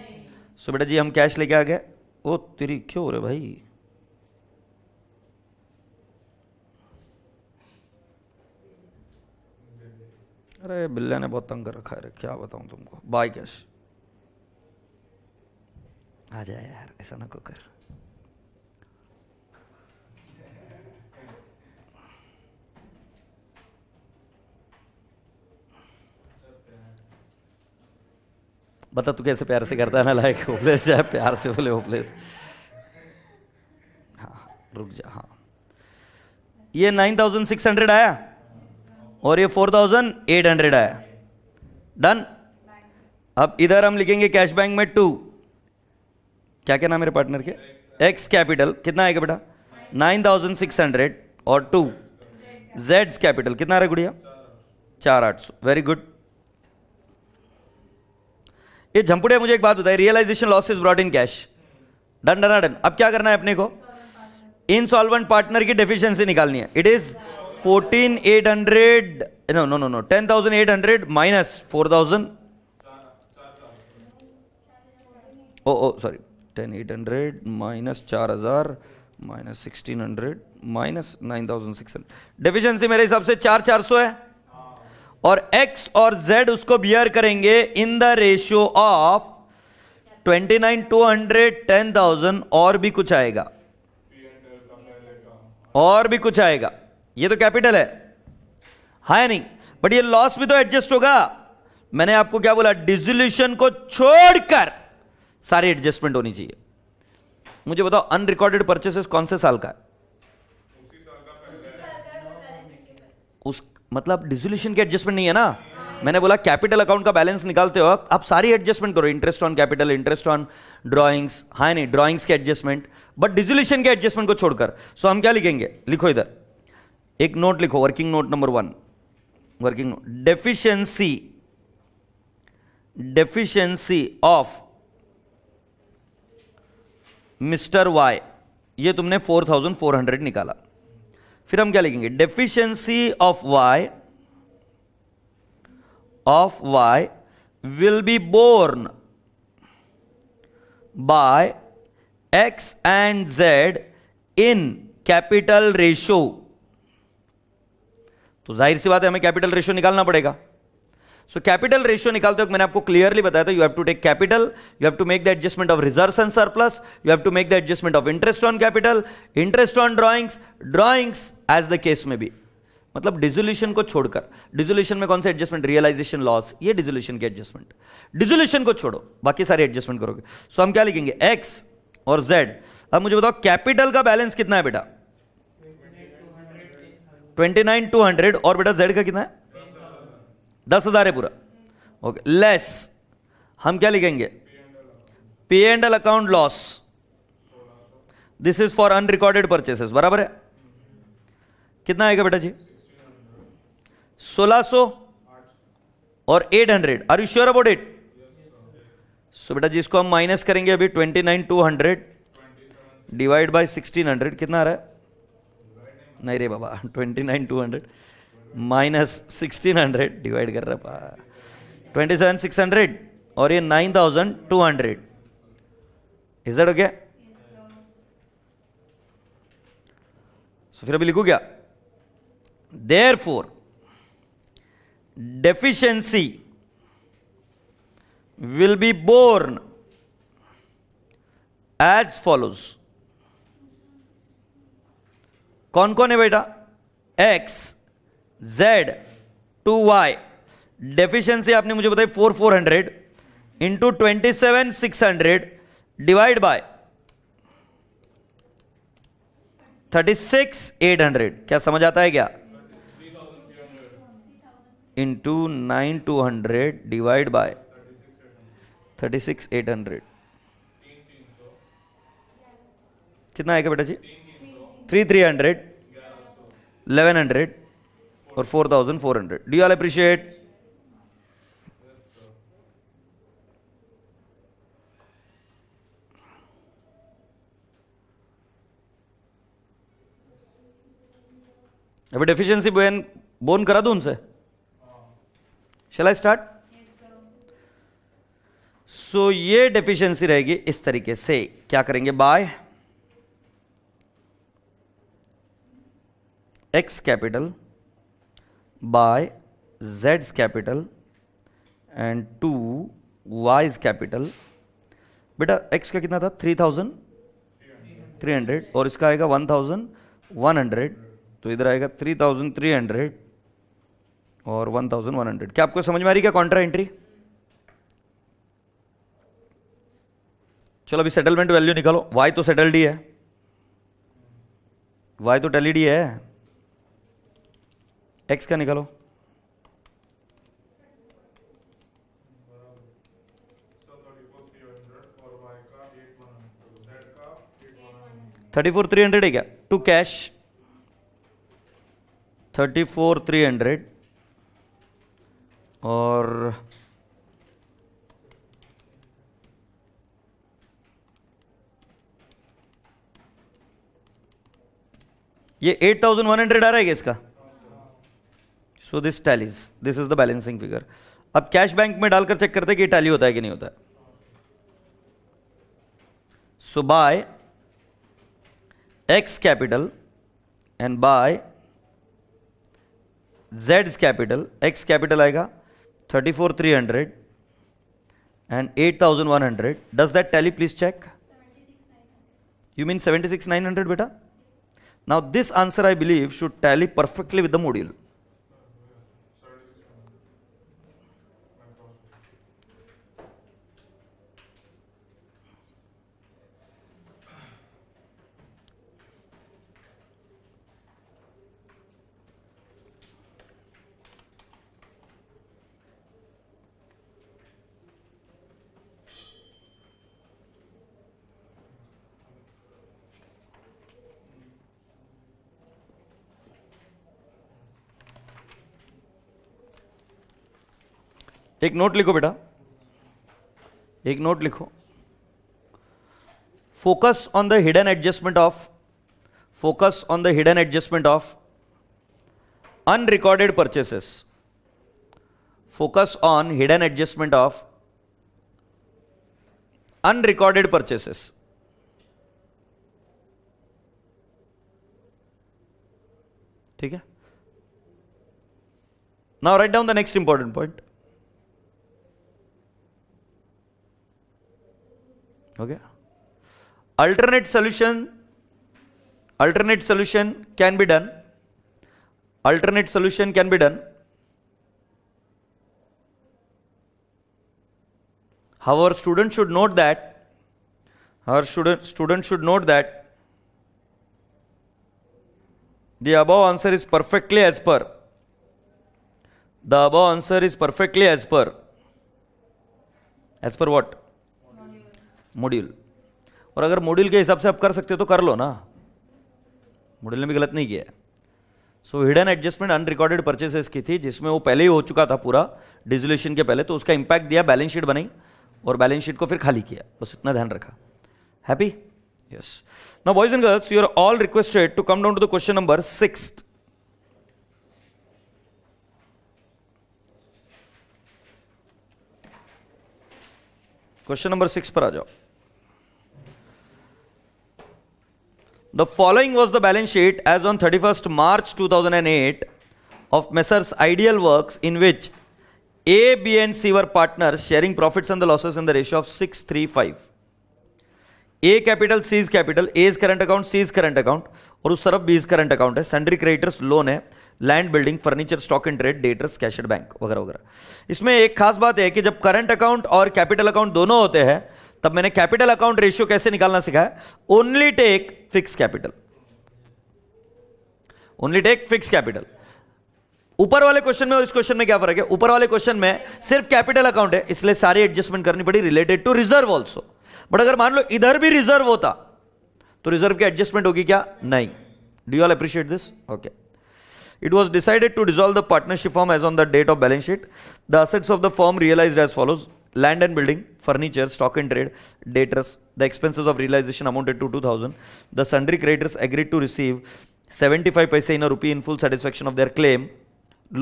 सो बेटा जी हम कैश लेके आ गए. ओ तेरी क्यों हो रहे भाई? अरे बिल्ला ने बहुत तंग कर रखा है, क्या बताऊं तुमको. By cash. आ जाए यार, ऐसा ना को कर. बता तू कैसे प्यार से करता है ना, लाइक होपलेस है, प्यार से बोले होपलेस. हाँ रुक जा. हाँ ये 9,600 आया और ये 4,800 आया. डन. अब इधर हम लिखेंगे कैश बैंक में टू, क्या क्या नाम मेरे पार्टनर के? X capital. कितना आएगा बेटा? 9,600 और टू जेड्स कैपिटल. कितना आ रहा है गुड़िया? 4,800. Very good. ये झंपुड़े मुझे एक बात बताइए, realisation loss is brought in cash. Done done done. अब क्या करना है अपने को? इनसॉल्वेंट पार्टनर की डेफिशिएंसी निकालनी है. It is 14,800, no 10,800 minus 4,000. Oh sorry, 10,800 minus 4,000 minus 1,600 minus 9,600. Deficiency मेरे हिसाब से 4,400 है. और x और z उसको बियर करेंगे इन द रेशियो ऑफ 29, 200, 10,000 और भी कुछ आएगा, और भी कुछ आएगा। ये तो कैपिटल है या नहीं? बट ये लॉस भी तो एडजस्ट होगा। मैंने आपको क्या बोला? डिसोल्यूशन को छोड़कर सारी एडजस्टमेंट होनी चाहिए। मुझे बताओ अनरिकॉर्डेड परचेसेस कौन से साल का है? उस मतलब डिसोल्यूशन की एडजस्टमेंट नहीं है ना। मैंने बोला कैपिटल अकाउंट का बैलेंस निकालते हो आप सारी एडजस्टमेंट करो, interest on capital, interest on drawings, हाँ नहीं, ड्रॉइंग्स के एडजस्टमेंट, बट डिसोल्यूशन के एडजस्टमेंट को छोड़कर। सो हम क्या लिखेंगे? लिखो इधर एक नोट लिखो, working note number 1, working note, deficiency of Mr Y, ये तुमने 4400 निकाला। फिर हम क्या लिखेंगे? Deficiency of Y will be borne by X and Z in capital ratio. तो जाहिर सी बात है हमें कैपिटल रेशियो निकालना पड़ेगा। सो कैपिटल रेशियो निकालते वक्त मैंने आपको क्लियरली बताया था, you have to take capital, you have to make the adjustment of reserves and surplus, you have to make the adjustment of interest on capital, interest on drawings as the case में भी। मतलब dissolution को छोड़कर, dissolution में कौन सा adjustment? Realisation loss, ये dissolution की एडजस्टमेंट। डिसोल्यूशन को छोड़ो, बाकी सारे एडजस्टमेंट करोगे। सो हम क्या लिखेंगे? एक्स और जेड। अब मुझे बताओ कैपिटल का बैलेंस कितना है बेटा? 29,200, और बेटा जेड का कितना है? 10,000 है पूरा। ओके, लेस हम क्या लिखेंगे? P and L account loss, this is for unrecorded purchases, बराबर है? कितना आएगा बेटा जी? 1600 और 800। Are you sure about it? So बेटा जी इसको हम माइनस करेंगे अभी। 29,200 डिवाइड बाय 1600 कितना आ रहा है? नहीं रे बाबा, 29,200 माइनस 1600 डिवाइड कर रहा है 27,600 और ये 9,200। Is that okay? सो फिर अभी लिखू क्या? Therefore, deficiency will be borne as follows. कौन कौन है बेटा? X, Z, 2Y। डेफिशिएंसी आपने मुझे बताई 4,400 इंटू 27,600 डिवाइड बाय 36,800। क्या समझ आता है क्या? इंटू 9,200 डिवाइड बाय 36,800 कितना आएगा बेटा जी? 3,300, 1,100 और 4,400। Do you all appreciate? अभी डेफिशिएंसी बोन करा दूं उनसे? शैल आई स्टार्ट? सो ये डेफिशिएंसी रहेगी इस तरीके से। क्या करेंगे? बाय एक्स कैपिटल बाय जेड्स capital and to Y's capital. बेटा एक्स का कितना था? 3,300 और इसका आएगा 1,100। तो इधर आएगा 3,300 और 1,100। क्या आपको समझ में आ रही क्या कॉन्ट्रा एंट्री? चलो अभी सेटलमेंट वैल्यू निकालो। वाई तो सेटल्ड ही है, वाई तो टेलीड ही है। एक्स का निकालो। $34,300 है क्या? टू कैश 34,300 और ये 8,100 आ रहा है क्या इसका? So this tallies, this is the balancing figure. अब कैश बैंक में डालकर चेक करते हैं कि टैली होता है कि नहीं होता है। So by X capital and by Z's capital, X capital आएगा 34,300 and 8,100. Does that tally? Please check. You mean 76,900, beta? Now this answer I believe should tally perfectly with the module. एक note लिखो बेटा, एक note लिखो. Focus on the hidden adjustment of unrecorded purchases. Focus on hidden adjustment of unrecorded purchases. ठीक है. Now write down the next important point. Okay. Alternate solution can be done. Alternate solution can be done. However, student should note that the above answer is perfectly as per. As per what? Module. और अगर module के हिसाब से आप कर सकते हो तो कर लो ना, मॉड्यूल ने भी गलत नहीं किया. सो हिडन एडजस्टमेंट अनरिकॉर्डेड परचेसेस की थी, जिसमें वो पहले ही हो चुका था पूरा डिसोल्यूशन के पहले, तो उसका इंपैक्ट दिया, बैलेंस शीट बनाई और बैलेंस शीट को फिर खाली किया. बस इतना ध्यान रखा. Happy? Yes. Now boys and girls, you are all requested to come down to the question number 6. Question number 6 पर आ जाओ. The following was the balance sheet as on 31st March 2008 of Messrs. Ideal Works, in which A, B and C were partners sharing profits and the losses in the ratio of 6:3:5. A capital, C is capital, A is current account, C is current account, और उस तरफ B is current account है. Sundry creditors loan है, land building, furniture, stock in trade, debtors, cash at bank वगैरह वगैरह. इसमें एक खास बात है कि जब करंट अकाउंट और कैपिटल अकाउंट दोनों होते हैं तब मैंने कैपिटल अकाउंट रेशियो कैसे निकालना सिखाया. Only take fix capital. ऊपर वाले क्वेश्चन में और इस क्वेश्चन में क्या फर्क है? ऊपर वाले क्वेश्चन में सिर्फ कैपिटल अकाउंट है, इसलिए सारी एडजस्टमेंट करनी पड़ी related to reserve also. But अगर मान लो इधर भी रिजर्व होता तो रिजर्व की एडजस्टमेंट होगी क्या? नहीं. Do you all appreciate this? Okay. It was decided to dissolve the partnership firm as on the date of balance sheet. The assets of the firm realized as follows: land and building, furniture, stock in trade, debtors. The expenses of realization amounted to 2,000. The sundry creditors agreed to receive 75 paise in a rupee in full satisfaction of their claim.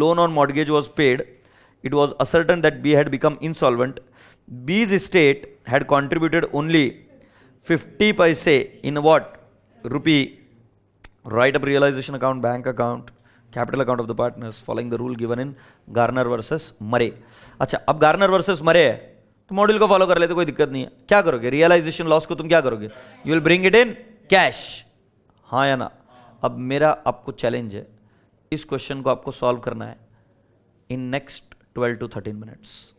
Loan on mortgage was paid. It was ascertained that B had become insolvent. B's estate had contributed only 50 paise in what? Rupee. Write up realization account, bank account, capital account of the partners following the rule given in Garner versus मरे. अच्छा, अब Garner versus मरे है तो module को follow कर लेते, कोई दिक्कत नहीं है. क्या करोगे? रियलाइजेशन लॉस को तुम क्या करोगे? You will bring it in cash. हाँ या ना? अब मेरा आपको चैलेंज है, इस क्वेश्चन को आपको सॉल्व करना है इन नेक्स्ट 12 to 13 मिनट्स.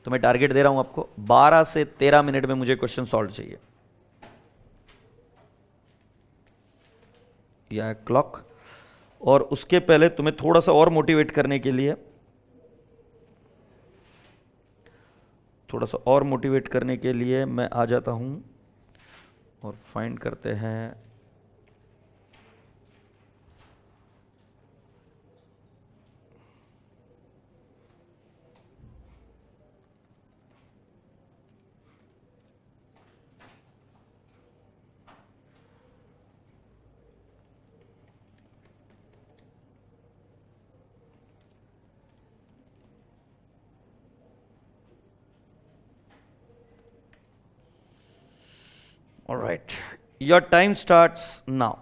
तो मैं टारगेट दे रहा हूं आपको, 12 से 13 मिनट में मुझे क्वेश्चन सॉल्व चाहिए. यह क्लॉक. और उसके पहले तुम्हें थोड़ा सा और मोटिवेट करने के लिए मैं आ जाता हूं और फाइंड करते हैं. All right, your time starts now.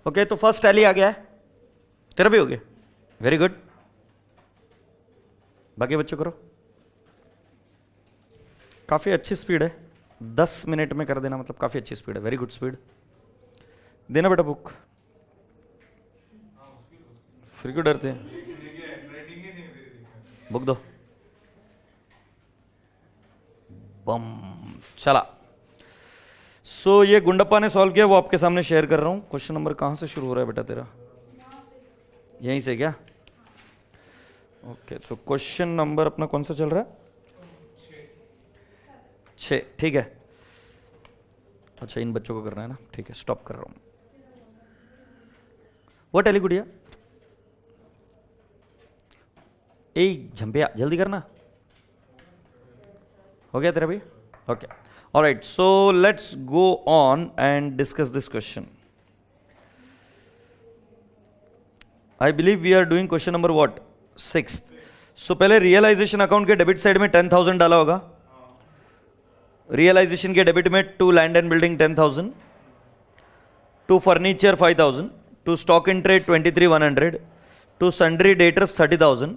Okay तो फर्स्ट टैली आ गया है, तेरा भी हो गया, वेरी गुड। बाकी बच्चों करो, काफी अच्छी स्पीड है, 10 मिनट में कर देना मतलब काफी अच्छी स्पीड है, वेरी गुड स्पीड। देना बेटा बुक, फिर क्यों डरते हैं, बुक दो। बम चला। सो ये गुंडप्पा ने सॉल्व किया, वो आपके सामने शेयर कर रहा हूं। क्वेश्चन नंबर कहां से शुरू हो रहा है बेटा तेरा, यहीं से क्या? ओके सो क्वेश्चन नंबर अपना कौन सा चल रहा है? 6, ठीक है। अच्छा इन बच्चों को करना है ना, ठीक है, स्टॉप कर रहा हूं। वो टेली गुड़िया, ए झंपिया जल्दी करना, हो गया तेरा भी? Okay alright, so let's go on and discuss this question. I believe we are doing question number what 6। सो पहले रियलाइजेशन अकाउंट के डेबिट साइड में 10,000 डाला होगा। रियलाइजेशन के डेबिट में to land and building 10,000, to furniture 5,000, to stock in trade 23,100, to sundry debtors 30,000,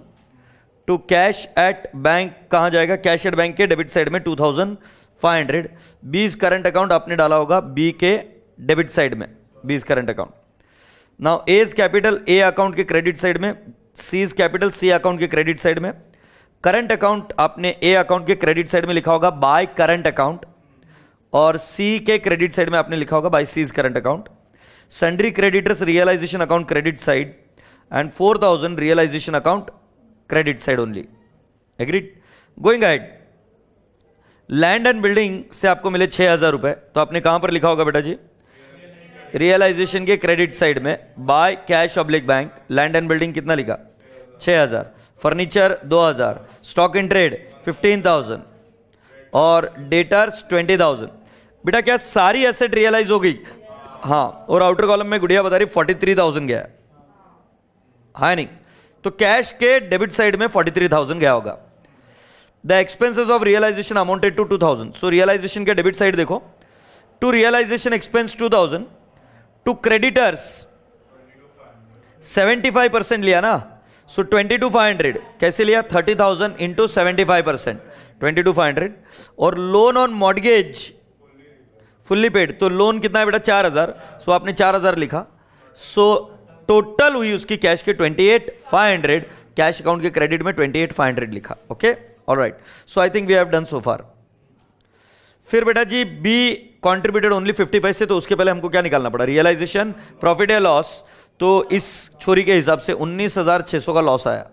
to cash at bank कहां जाएगा? कैश एट बैंक के डेबिट साइड में 2,500। बीस करंट अकाउंट आपने डाला होगा बी के डेबिट साइड में, B's current account. Now A's capital A account के क्रेडिट साइड में, सीज कैपिटल सी अकाउंट के क्रेडिट साइड में। करंट अकाउंट आपने ए अकाउंट के क्रेडिट साइड में लिखा होगा बाय करंट अकाउंट, और सी के क्रेडिट साइड में आपने लिखा होगा by C's current account. Sundry creditors realisation account credit side and 4,000 realisation account credit side only. Agreed? Going ahead, land and building से आपको मिले 6,000 रुपए, तो आपने कहां पर लिखा होगा बेटा जी? रियलाइजेशन के क्रेडिट साइड में bye cash oblique bank. Land and building कितना लिखा? 6,000। फर्नीचर 2,000, स्टॉक इन ट्रेड 15,000 और डेटर्स 20,000। बेटा क्या सारी एसेट रियलाइज हो गई? हाँ, और आउटर कॉलम में गुड़िया बता रही 43,000 गया है, हाँ नहीं? तो कैश के डेबिट साइड में 43,000 गया होगा। The expenses of realisation amounted to 2,000। So realisation के डेबिट साइड देखो, to realisation expense 2,000, to creditors 75% लिया ना, सो 22,500 कैसे लिया? 30,000 इंटू 75%, 22,500। और loan on mortgage fully paid, तो लोन कितना है बेटा? 4,000, सो आपने 4,000 लिखा। सो टोटल हुई उसकी कैश के 28,500, कैश अकाउंट के क्रेडिट में 28,500 लिखा। Okay alright, so I think we have done so far. फिर बेटा जी बी कॉन्ट्रीब्यूटेड ओनली 50 पैसे, तो उसके पहले हमको क्या निकालना पड़ा? रियलाइजेशन, प्रॉफिट या लॉस। तो इस छोरी के हिसाब से 19,600 का लॉस आया,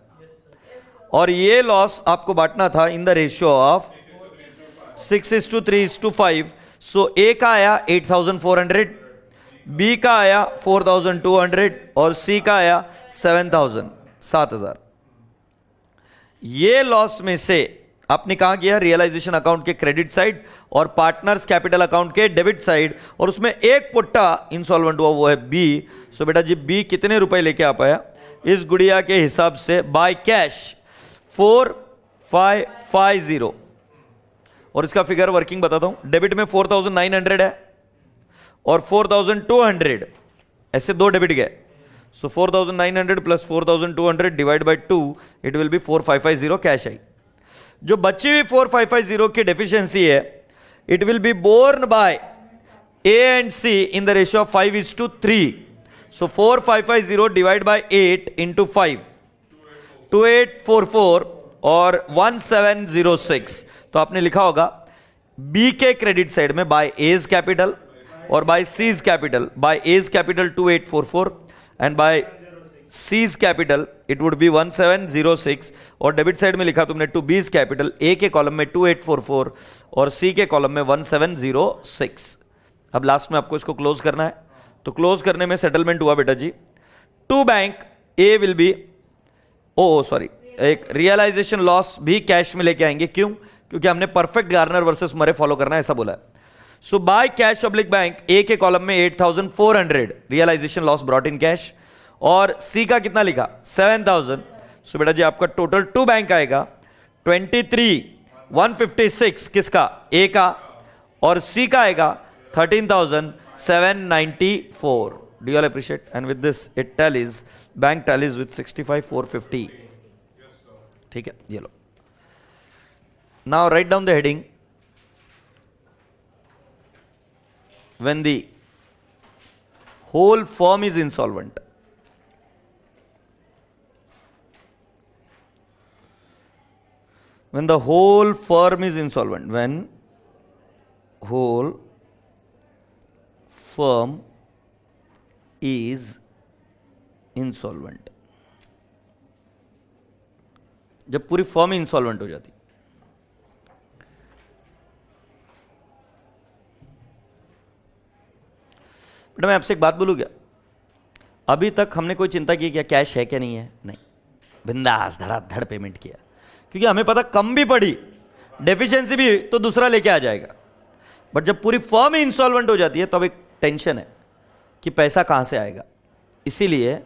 और ये लॉस आपको बांटना था इन द रेशियो ऑफ 6:3:5। सो ए का आया 8,400, बी का आया 4,200 और सी का आया 7,000। ये लॉस में से आपने कहा किया? रियलाइजेशन अकाउंट के क्रेडिट साइड और पार्टनर्स कैपिटल अकाउंट के डेबिट साइड, और उसमें एक पुट्टा इंसॉल्वेंट हुआ, वो है बी। सो बेटा जी बी कितने रुपए लेके आ पाया? इस गुड़िया के हिसाब से बाय कैश 4,550, और इसका फिगर वर्किंग बताता हूं। डेबिट में 4,900 है और 4,200, ऐसे दो डेबिट गए। So 4,900 plus 4,200 divide by 2, it will be 4,550 cash आई। जो बची हुई 4,550 की डेफिशिएंसी है, it will be borne by A and C in the ratio of 5:3। So 4,550 divide by 8 into 5, 2844 और 1706। तो आपने लिखा होगा बी के क्रेडिट साइड में बाय एज कैपिटल और by C's capital. By A's capital 2844 and by C's capital it would be 1706, और debit side में लिखा तुमने टू बीज कैपिटल, ए के कॉलम में 2844 और सी के कॉलम में 1706। अब लास्ट में आपको इसको क्लोज करना है, तो क्लोज करने में सेटलमेंट हुआ बेटा जी to bank A will be sorry एक रियलाइजेशन लॉस भी कैश में लेके आएंगे। क्यों? क्योंकि हमने perfect Garner versus Murray follow करना है, ऐसा बोला है। So by cash oblique bank A के कॉलम में 8,400 realisation loss brought in cash, और सी का कितना लिखा? 7,000। सो बेटा जी आपका टोटल टू बैंक आएगा 23,156 किसका? ए का, और सी का आएगा 13,794। Do you all appreciate? And with this, it tallies, bank tallies with 65,450. ठीक है, ये लो. Now write down the heading. When the whole firm is insolvent. When the whole firm is insolvent. When whole firm is insolvent. जब पूरी firm insolvent हो जाती. बेटा मैं आपसे एक बात बोलूं क्या? अभी तक हमने कोई चिंता की क्या कैश है क्या नहीं है? नहीं, बिंदास धड़ाधड़ पेमेंट किया, क्योंकि हमें पता कम भी पड़ी, डेफिशिएंसी भी तो दूसरा लेके आ जाएगा. बट जब पूरी फर्म ही इंसॉल्वेंट हो जाती है तब एक टेंशन है कि पैसा कहां से आएगा. इसीलिए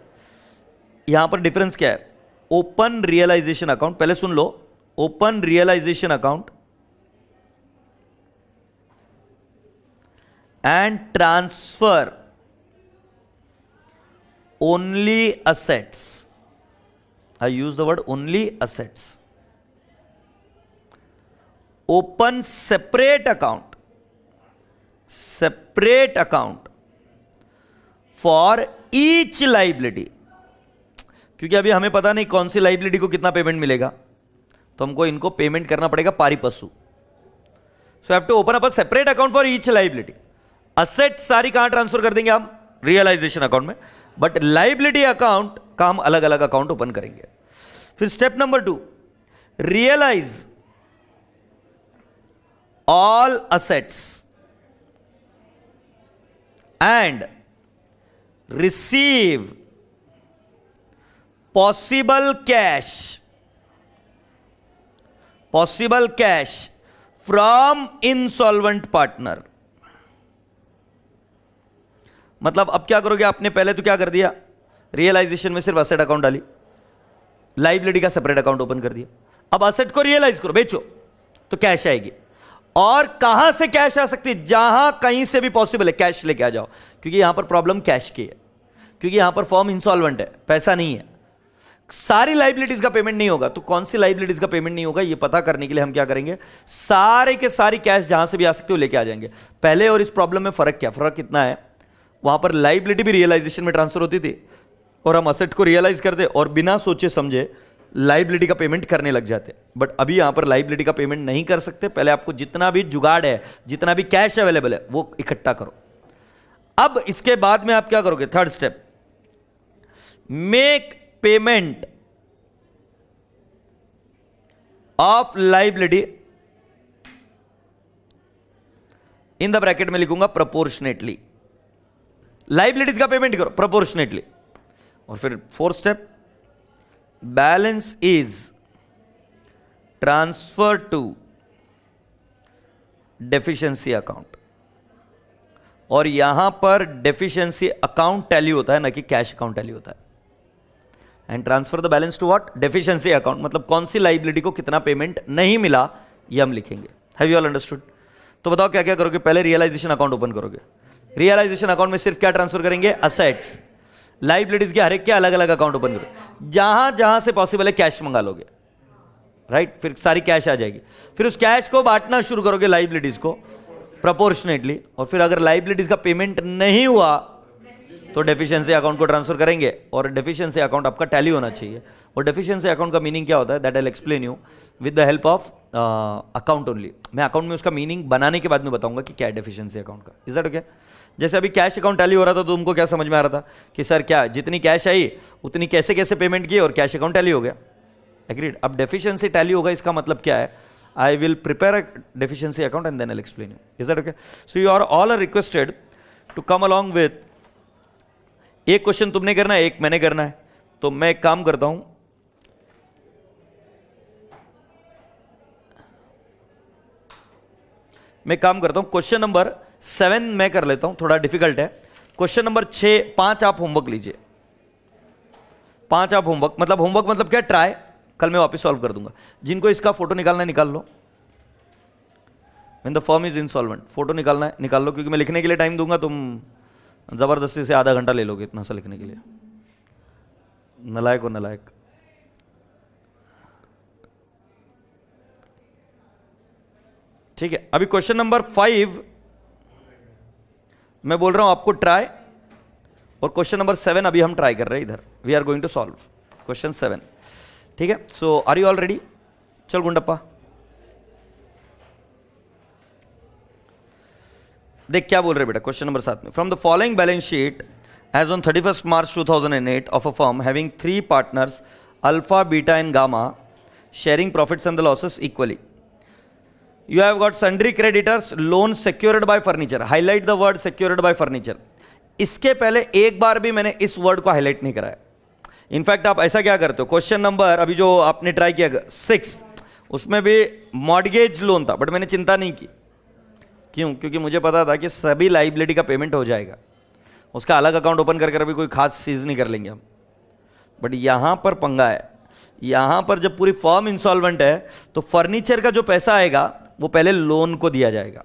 यहां पर डिफरेंस क्या है? ओपन रियलाइजेशन अकाउंट, पहले सुन लो, open realisation account and transfer only assets. I use the word only assets. Open separate account for each liability. क्योंकि अभी हमें पता नहीं कौन सी लाइबिलिटी को कितना पेमेंट मिलेगा, तो हमको इनको पेमेंट करना पड़ेगा पारी पशु. So have to open up a separate account for each liability. Asset सारी कहां ट्रांसफर कर देंगे हम? रियलाइजेशन अकाउंट में. बट लाइबिलिटी अकाउंट का हम अलग अलग अकाउंट ओपन करेंगे. फिर step number 2, realise all assets and receive possible cash from insolvent partner. मतलब अब क्या करोगे आपने? पहले तो क्या कर दिया, रियलाइजेशन में सिर्फ असेट अकाउंट डाली, लाइबिलिटी का सेपरेट अकाउंट ओपन कर दिया. अब असेट को रियलाइज करो, बेचो तो कैश आएगी. और कहां से कैश आ सकती है? जहां कहीं से भी पॉसिबल है कैश लेके आ जाओ, क्योंकि यहां पर प्रॉब्लम कैश की है, क्योंकि यहां पर फर्म इंसॉल्वेंट है, पैसा नहीं है, सारी लाइबिलिटीज का पेमेंट नहीं होगा. तो कौन सी लाइबिलिटीज का पेमेंट नहीं होगा ये पता करने के लिए हम क्या करेंगे? सारे के सारी कैश जहां से भी आ सकते हो लेके आ जाएंगे. पहले और इस प्रॉब्लम में फर्क क्या? फर्क कितना है? वहां पर लाइबिलिटी भी रियलाइजेशन में ट्रांसफर होती थी और हम असेट को रियलाइज करते और बिना सोचे समझे लाइबिलिटी का पेमेंट करने लग जाते. बट अभी यहां पर लाइबिलिटी का पेमेंट नहीं कर सकते. पहले आपको जितना भी जुगाड़ है, जितना भी कैश अवेलेबल है, वो इकट्ठा करो. अब इसके बाद में आप क्या करोगे? Third step, make payment of liability, in the bracket में लिखूंगा प्रोपोर्शनेटली. लाइबिलिटीज का पेमेंट करो प्रोपोर्शनेटली. और फिर fourth step, balance is transfer to deficiency account. और यहां पर डेफिशिएंसी अकाउंट टैली होता है, ना कि कैश अकाउंट टैली होता है. And transfer the balance to what? Deficiency account. मतलब कौन सी लाइबिलिटी को कितना पेमेंट नहीं मिला ये हम लिखेंगे. Have you all understood? तो बताओ क्या क्या करोगे? पहले रियलाइजेशन अकाउंट ओपन करोगे. रियलाइजेशन अकाउंट में सिर्फ क्या ट्रांसफर करेंगे? असेट्स. लाइबिलिटीज के हर एक के अलग अलग अकाउंट ओपन करो, जहां जहां से पॉसिबल है कैश मंगा लोगे, राइट? फिर सारी कैश आ जाएगी. फिर उस कैश को बांटना शुरू करोगे लाइबिलिटीज को प्रोपोर्शनेटली. और फिर अगर लाइबिलिटीज का पेमेंट नहीं हुआ तो डेफिशिएंसी अकाउंट को ट्रांसफर करेंगे. और डेफिशिएंसी अकाउंट आपका टैली होना चाहिए. और डेफिशिएंसी अकाउंट का मीनिंग क्या होता है? That I will explain you with the help of account only. मैं अकाउंट में उसका मीनिंग बनाने के बाद में बताऊंगा कि क्या है डेफिशिएंसी अकाउंट का. Is that okay? जैसे अभी कैश अकाउंट टैली हो रहा था तो तुमको क्या समझ में आ रहा था कि सर क्या जितनी कैश आई उतनी कैसे कैसे पेमेंट की और कैश अकाउंट टैली हो गया. एग्रीड? अब डेफिशिएंसी टैली होगा, इसका मतलब क्या है? I will prepare a deficiency account and then I will explain you. Is that okay? So you are all are requested to come along with. एक question तुमने करना है, एक मैंने करना है. तो मैं एक काम करता हूं, क्वेश्चन नंबर 7 मैं कर लेता हूं, थोड़ा डिफिकल्ट है. क्वेश्चन नंबर 5 आप होमवर्क लीजिए. 5 आप होमवर्क मतलब क्या? ट्राई. कल मैं वापस सॉल्व कर दूंगा. जिनको इसका फोटो निकालना है निकाल लो. When the firm is insolvent, photo निकालना है निकाल लो, क्योंकि मैं लिखने के लिए टाइम दूंगा, तुम जबरदस्ती से आधा घंटा ले लोगे इतना सा लिखने के लिए, नलायक हो नलायक। ठीक है, अभी क्वेश्चन नंबर 5 मैं बोल रहा हूं आपको ट्राई, और क्वेश्चन नंबर 7 अभी हम ट्राई कर रहे हैं इधर। We are going to solve question 7। ठीक है, so are you all ready? चल गुंडप्पा देख क्या बोल रहे बेटा क्वेश्चन नंबर 7 में। From the following balance sheet as on 31st March 2008 of a firm having 3 partners alpha, beta and gamma sharing profits and the losses equally, you have got sundry creditors, loan secured by furniture, highlight the word secured by furniture। इसके पहले एक बार भी मैंने इस word को highlight नहीं कराया। In fact आप ऐसा क्या करते हो, क्वेश्चन नंबर अभी जो आपने ट्राई किया 6 उसमें भी मॉर्गेज लोन था, बट मैंने चिंता नहीं की। क्यों? क्योंकि मुझे पता था कि सभी लाइबिलिटी का पेमेंट हो जाएगा, उसका अलग अकाउंट ओपन कर अभी कोई खास चीज नहीं कर लेंगे हम। बट यहां पर पंगा है, यहां पर जब पूरी फर्म इंसॉल्वेंट है तो फर्नीचर का जो पैसा आएगा वो पहले लोन को दिया जाएगा,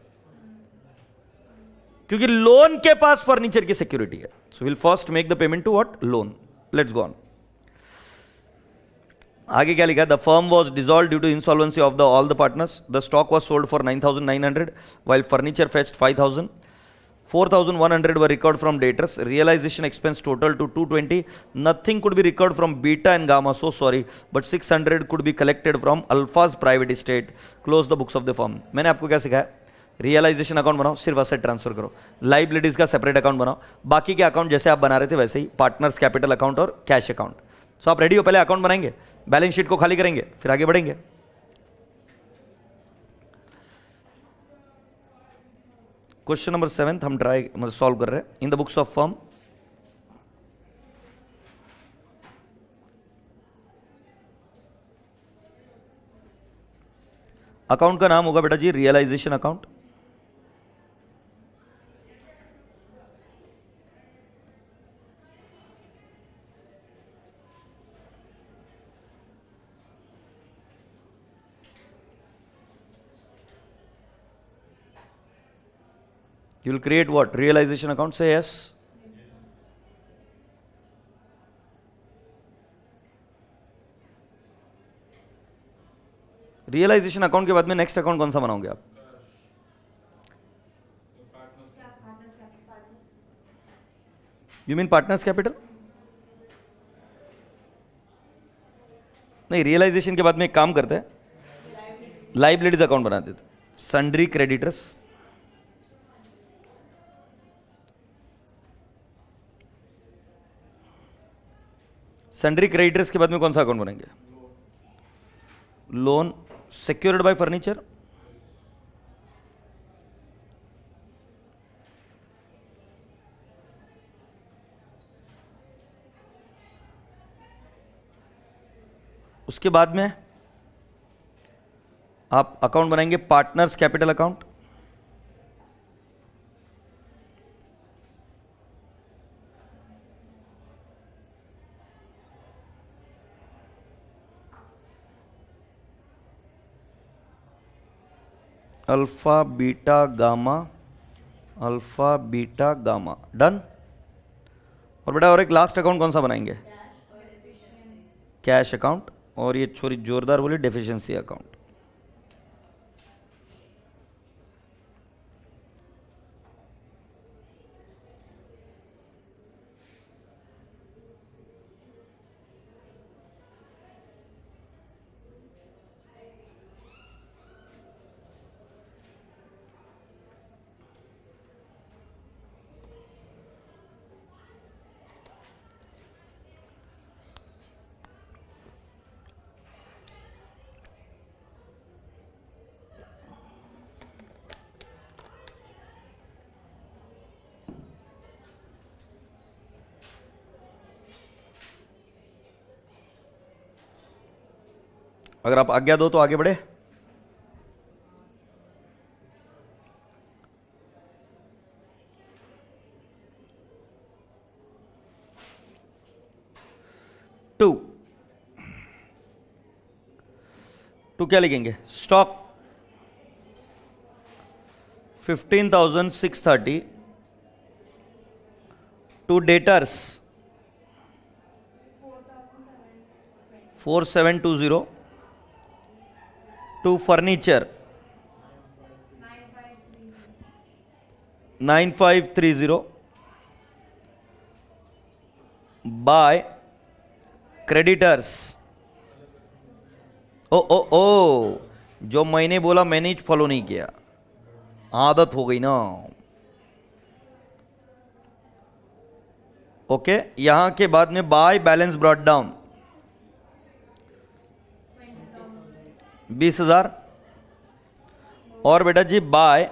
क्योंकि लोन के पास फर्नीचर की सिक्योरिटी है। So will first make the payment to what? Loan. Let's go on. आगे क्या लिखा है? The firm was dissolved due to insolvency of the all the partners, the stock was sold for 9,900 while furniture fetched 5,000, 4,100 were recovered from debtors, realization expense total to 220, nothing could be recovered from beta and gamma, so sorry, but 600 could be collected from alpha's private estate, close the books of the firm। मैंने आपको क्या सिखाया? Realisation account बनाओ, सिर्फ asset transfer करो, liabilities का separate account बनाओ, बाकी के अकाउंट जैसे आप बना रहे थे वैसे ही, पार्टनर्स कैपिटल अकाउंट और कैश अकाउंट। सो आप रेडी हो? पहले अकाउंट बनाएंगे, बैलेंस शीट को खाली करेंगे, फिर आगे बढ़ेंगे। क्वेश्चन नंबर 7 हम ट्राई मतलब सॉल्व कर रहे हैं। In the books of firm account का नाम होगा बेटा जी realisation account. You will create what? Realization account. Say yes. Realisation account के बाद में नेक्स्ट अकाउंट कौन सा बनाओगे आप? You mean partners capital? नहीं, रियलाइजेशन के बाद में एक काम करते हैं, लाइबिलिटीज अकाउंट बना देते। सन्ड्री क्रेडिटर्स, सन्ड्री क्रेडिटर्स के बाद में कौन सा अकाउंट बनाएंगे? लोन secured by furniture, उसके बाद में आप अकाउंट बनाएंगे partners capital account, alpha beta gamma, alpha beta gamma, done. और बेटा और एक लास्ट अकाउंट कौन सा बनाएंगे? कैश अकाउंट, और ये छोरी जोरदार बोली डेफिशिएंसी अकाउंट। अगर आप आज्ञा दो तो आगे बढ़े। टू क्या लिखेंगे? Stock 15,630 to debtors 4720, to furniture 9530, by creditors. Oh oh oh, जो मैंने बोला मैंने फॉलो नहीं किया, आदत हो गई ना। ओके, यहां के बाद में बाय बैलेंस ब्रॉट डाउन 20,000, और बेटा जी बाय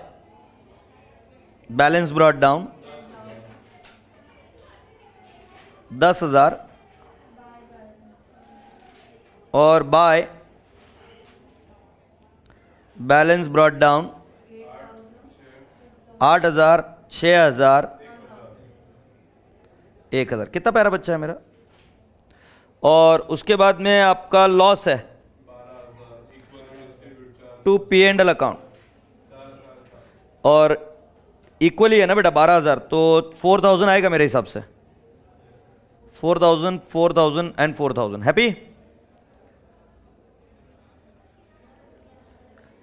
बैलेंस ब्रॉट डाउन 10,000, और बाय बैलेंस ब्रॉट डाउन 8,000, 6,000, 1,000। कितना प्यारा बच्चा है मेरा। और उसके बाद में आपका लॉस है to P and L account, और इक्वली है ना बेटा 12,000, तो 4,000 आएगा मेरे हिसाब से। 4,000, 4,000 and 4,000। Happy?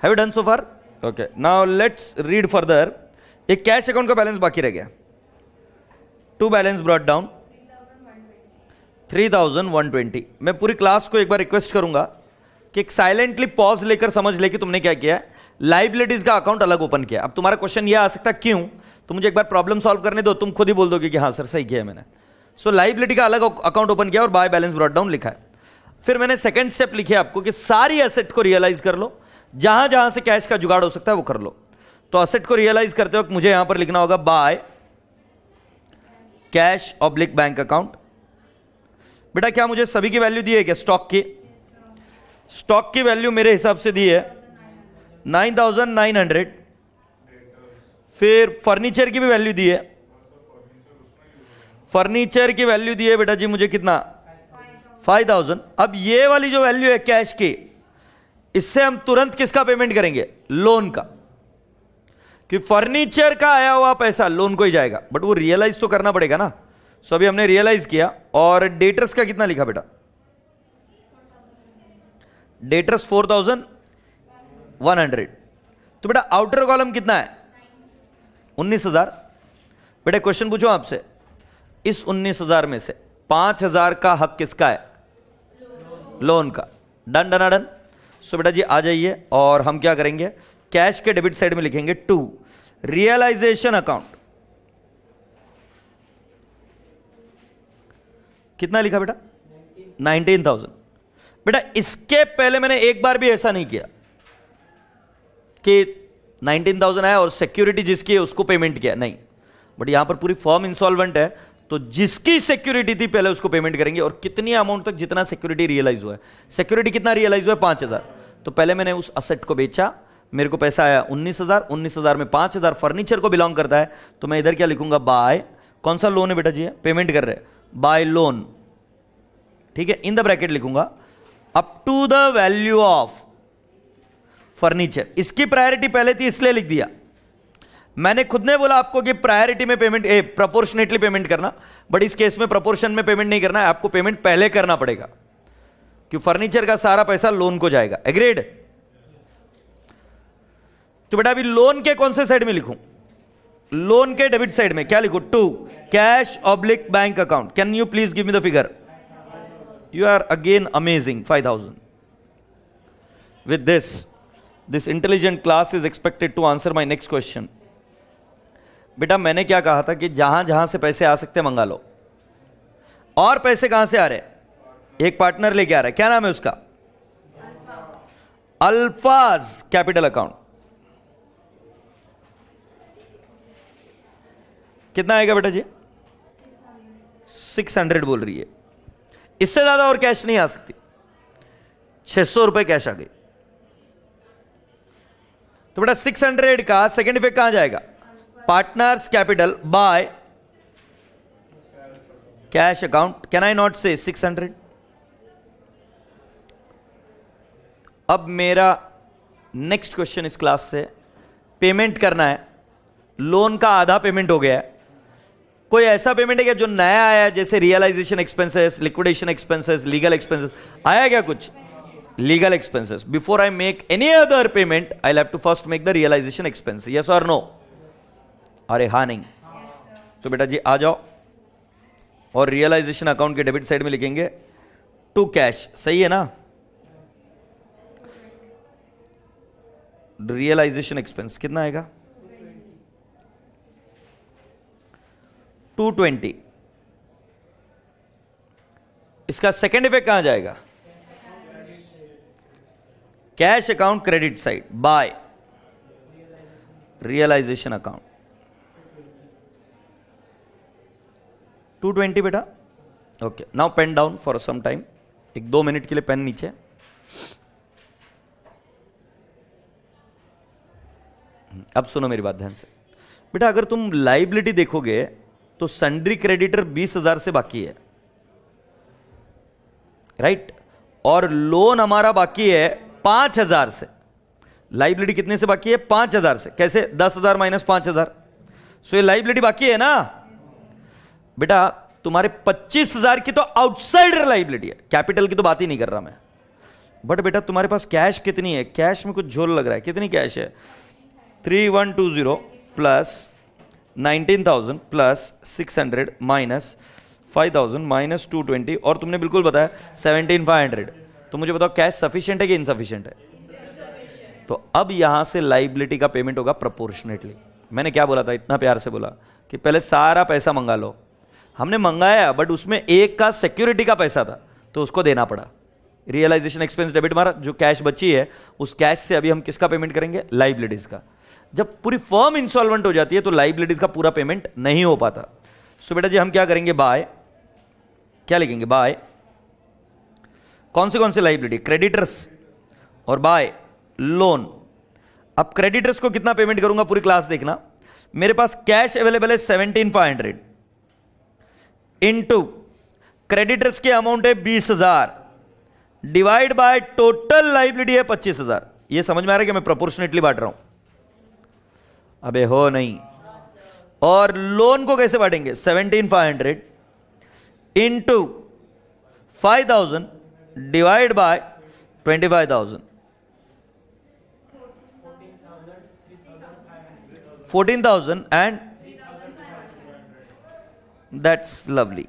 Have you done so far? Okay, now let's read further. एक कैश अकाउंट का बैलेंस बाकी रह गया, टू बैलेंस ब्रॉट डाउन 3,120। मैं पूरी क्लास को एक बार रिक्वेस्ट करूंगा कि एक साइलेंटली पॉज लेकर समझ ले कि तुमने क्या किया है। लाइबिलिटीज का अकाउंट अलग ओपन किया। अब तुम्हारा क्वेश्चन ये आ सकता है क्यों, तो मुझे एक बार प्रॉब्लम सॉल्व करने दो, तुम खुद ही बोल दोगे कि हाँ सर सही किया है मैंने। सो लाइबिलिटी का अलग अकाउंट ओपन किया और बाय बैलेंस ब्रॉट डाउन लिखा है। फिर मैंने सेकंड स्टेप लिखे आपको कि सारी एसेट को रियलाइज कर लो, जहां जहां से कैश का जुगाड़ हो सकता है वो कर लो। तो एसेट को रियलाइज करते वक्त मुझे यहां पर लिखना होगा bye cash oblique bank account. बेटा क्या मुझे सभी की वैल्यू दी है क्या? स्टॉक की, स्टॉक की वैल्यू मेरे हिसाब से दी है 9,900। फिर फर्नीचर की भी वैल्यू दी है, फर्नीचर की वैल्यू दी है बेटा जी मुझे कितना? 5,000। अब ये वाली जो वैल्यू है कैश की, इससे हम तुरंत किसका पेमेंट करेंगे? लोन का, कि फर्नीचर का आया हुआ पैसा लोन को ही जाएगा, बट वो रियलाइज तो करना पड़ेगा ना। सो अभी हमने रियलाइज किया। और डेटर्स का कितना लिखा बेटा? डेटर्स 4,100। तो बेटा आउटर कॉलम कितना है? 19,000। बेटा क्वेश्चन पूछो आपसे, इस 19,000 में से 5,000 का हक किसका है? लोन का। Done done done. सो बेटा जी आ जाइए, और हम क्या करेंगे, कैश के डेबिट साइड में लिखेंगे टू रियलाइजेशन अकाउंट। कितना लिखा बेटा? 19,000। बेटा इसके पहले मैंने एक बार भी ऐसा नहीं किया कि 19,000 आया और सिक्योरिटी जिसकी है उसको पेमेंट किया, नहीं। बट यहां पर पूरी फर्म इंसॉल्वेंट है, तो जिसकी सिक्योरिटी थी पहले उसको पेमेंट करेंगे, और कितनी अमाउंट तक, जितना सिक्योरिटी रियलाइज हुआ है। सिक्योरिटी कितना रियलाइज हुआ है? 5,000। तो पहले मैंने उस असेट को बेचा, मेरे को पैसा आया 19,000। 19,000 में 5,000 फर्नीचर को बिलोंग करता है, तो मैं इधर क्या लिखूंगा? बाय, कौन सा लोन है बेटा जी? पेमेंट कर रहे हैं, बाय लोन, ठीक है, इन द ब्रैकेट लिखूंगा up to the value of furniture. इसकी प्रायोरिटी पहले थी इसलिए लिख दिया। मैंने खुद ने बोला आपको कि प्रायोरिटी में पेमेंट प्रोपोर्शनेटली पेमेंट करना, बट इस केस में प्रोपोर्शन में पेमेंट नहीं करना है, आपको पेमेंट पहले करना पड़ेगा, कि फर्नीचर का सारा पैसा लोन को जाएगा। एग्रीड? तो बेटा अभी लोन के कौन से साइड में लिखूं? लोन के डेबिट साइड में क्या लिखूं? To cash oblique bank account. Can you please give me the figure? You are again amazing. 5,000. With this intelligent class is expected to answer my next question. बेटा मैंने क्या कहा था कि जहां जहां से पैसे आ सकते मंगा लो। और पैसे कहां से आ रहे? एक पार्टनर लेके आ रहा है, क्या नाम है उसका? अल्फाज कैपिटल अकाउंट। कितना आएगा बेटा जी? 600 बोल रही है। इससे ज्यादा और कैश नहीं आ सकती। 600 रुपए कैश आ गई। तो बेटा 600 का सेकेंड इफेक्ट कहां जाएगा? Partners capital by cash account. Can I not से 600? अब मेरा नेक्स्ट क्वेश्चन इस क्लास से, पेमेंट करना है, लोन का आधा पेमेंट हो गया है, कोई ऐसा पेमेंट है क्या जो नया आया है, जैसे realisation expenses, liquidation expenses, legal expenses, आया क्या कुछ? Legal expenses. Before I make any other payment I have to first make the realisation expense. Yes और नो? अरे हाँ नहीं. तो बेटा जी आ जाओ और रियलाइजेशन अकाउंट के डेबिट साइड में लिखेंगे टू कैश. सही है ना? रियलाइजेशन एक्सपेंस कितना आएगा? 220. इसका सेकेंड इफेक्ट कहां जाएगा? Cash account credit side by realisation account 220 बेटा. Okay, now pen down for some time. 1-2 minute के लिए पेन नीचे. अब सुनो मेरी बात ध्यान से बेटा. अगर तुम लाइबिलिटी देखोगे तो सन्ड्री क्रेडिटर 20,000 से बाकी है, राइट? और लोन हमारा बाकी है 5,000 से. लाइबिलिटी कितने से बाकी है? 5,000 से. कैसे? 10,000 माइनस 5,000. सो ये लाइबिलिटी बाकी है ना बेटा. तुम्हारे 25,000 की तो आउटसाइडर लाइबिलिटी है, कैपिटल की तो बात ही नहीं कर रहा मैं. बट बेटा तुम्हारे पास कैश कितनी है? कैश में कुछ झोल लग रहा है. कितनी कैश है? 3120 प्लस 19,000 प्लस 600 माइनस 5,000 माइनस 220 और तुमने बिल्कुल बताया 17,500. तो मुझे बताओ कैश सफिशिएंट है कि इनसफिशिएंट है? तो अब यहां से लाइबिलिटी का पेमेंट होगा प्रोपोर्शनेटली. मैंने क्या बोला था? इतना प्यार से बोला कि पहले सारा पैसा मंगा लो. हमने मंगाया बट उसमें एक का सिक्योरिटी का पैसा था तो उसको देना पड़ा. रियलाइजेशन एक्सपेंस डेबिट मारा. जो कैश बची है उस कैश से अभी हम किसका पेमेंट करेंगे? लाइबिलिटीज का. जब पूरी फर्म इंसॉल्वेंट हो जाती है तो लाइबिलिटीज का पूरा पेमेंट नहीं हो पाता. सो बेटा जी हम क्या करेंगे? बाय क्या लिखेंगे? बाय कौन से लाइबिलिटी? क्रेडिटर्स और बाय लोन. अब क्रेडिटर्स को कितना पेमेंट करूंगा पूरी क्लास देखना. मेरे पास कैश अवेलेबल है 17,500 इनटू क्रेडिटर्स की अमाउंट है 20,000 डिवाइड बाय टोटल लाइबिलिटी है 25,000. ये समझ में आ रहा है कि मैं प्रोपोर्शनेटली बांट रहा हूं? अबे हो नहीं. और लोन को कैसे बांटेंगे? 17,500 into 5,000 divide by 25,000. 14,000 and that's lovely.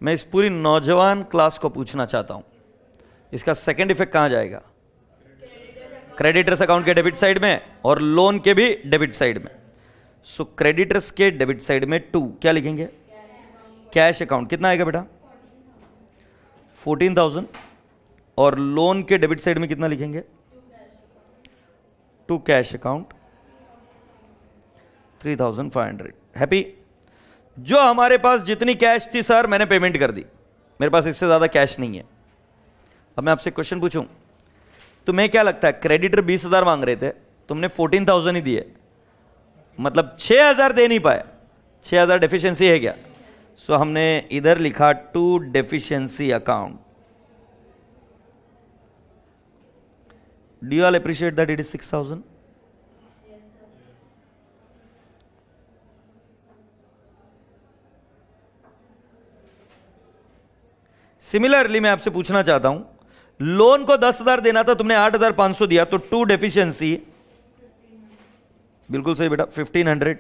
मैं इस पूरी नौजवान क्लास को पूछना चाहता हूं, इसका सेकंड इफेक्ट कहां जाएगा? क्रेडिटर्स अकाउंट के डेबिट साइड में और लोन के भी डेबिट साइड में. सो क्रेडिटर्स के डेबिट साइड में 2 क्या लिखेंगे? कैश अकाउंट कितना आएगा बेटा? 14,000. और लोन के डेबिट साइड में कितना लिखेंगे? 2 कैश अकाउंट 3,500. हैप्पी? जो हमारे पास जितनी कैश थी सर मैंने पेमेंट कर दी. मेरे पास इससे ज्यादा कैश नहीं है. अब मैं आपसे क्वेश्चन पूछूं, तुम्हें क्या लगता है क्रेडिटर 20,000 मांग रहे थे, तुमने 14,000 ही दिए, मतलब 6,000 दे नहीं पाए. 6,000 डेफिशिएंसी है क्या? सो हमने इधर लिखा to deficiency account. Do you all appreciate that it is 6,000? Similarly मैं आपसे पूछना चाहता हूं, लोन को 10,000 देना था, तुमने 8,500 दिया, तो टू डेफिशिएंसी. बिल्कुल सही बेटा 1,500.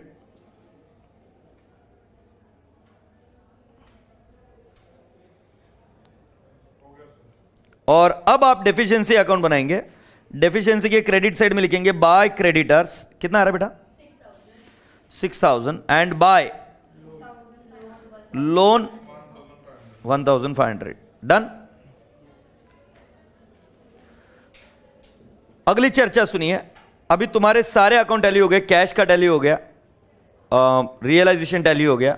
और अब आप डेफिशिएंसी अकाउंट बनाएंगे. डेफिशिएंसी के क्रेडिट साइड में लिखेंगे बाय क्रेडिटर्स. कितना आ रहा है बेटा? 6,000 एंड बाय लोन 1,500. डन. अगली चर्चा सुनिए. अभी तुम्हारे सारे अकाउंट टैली हो गए. कैश का टैली हो गया, रियलाइजेशन टैली हो गया,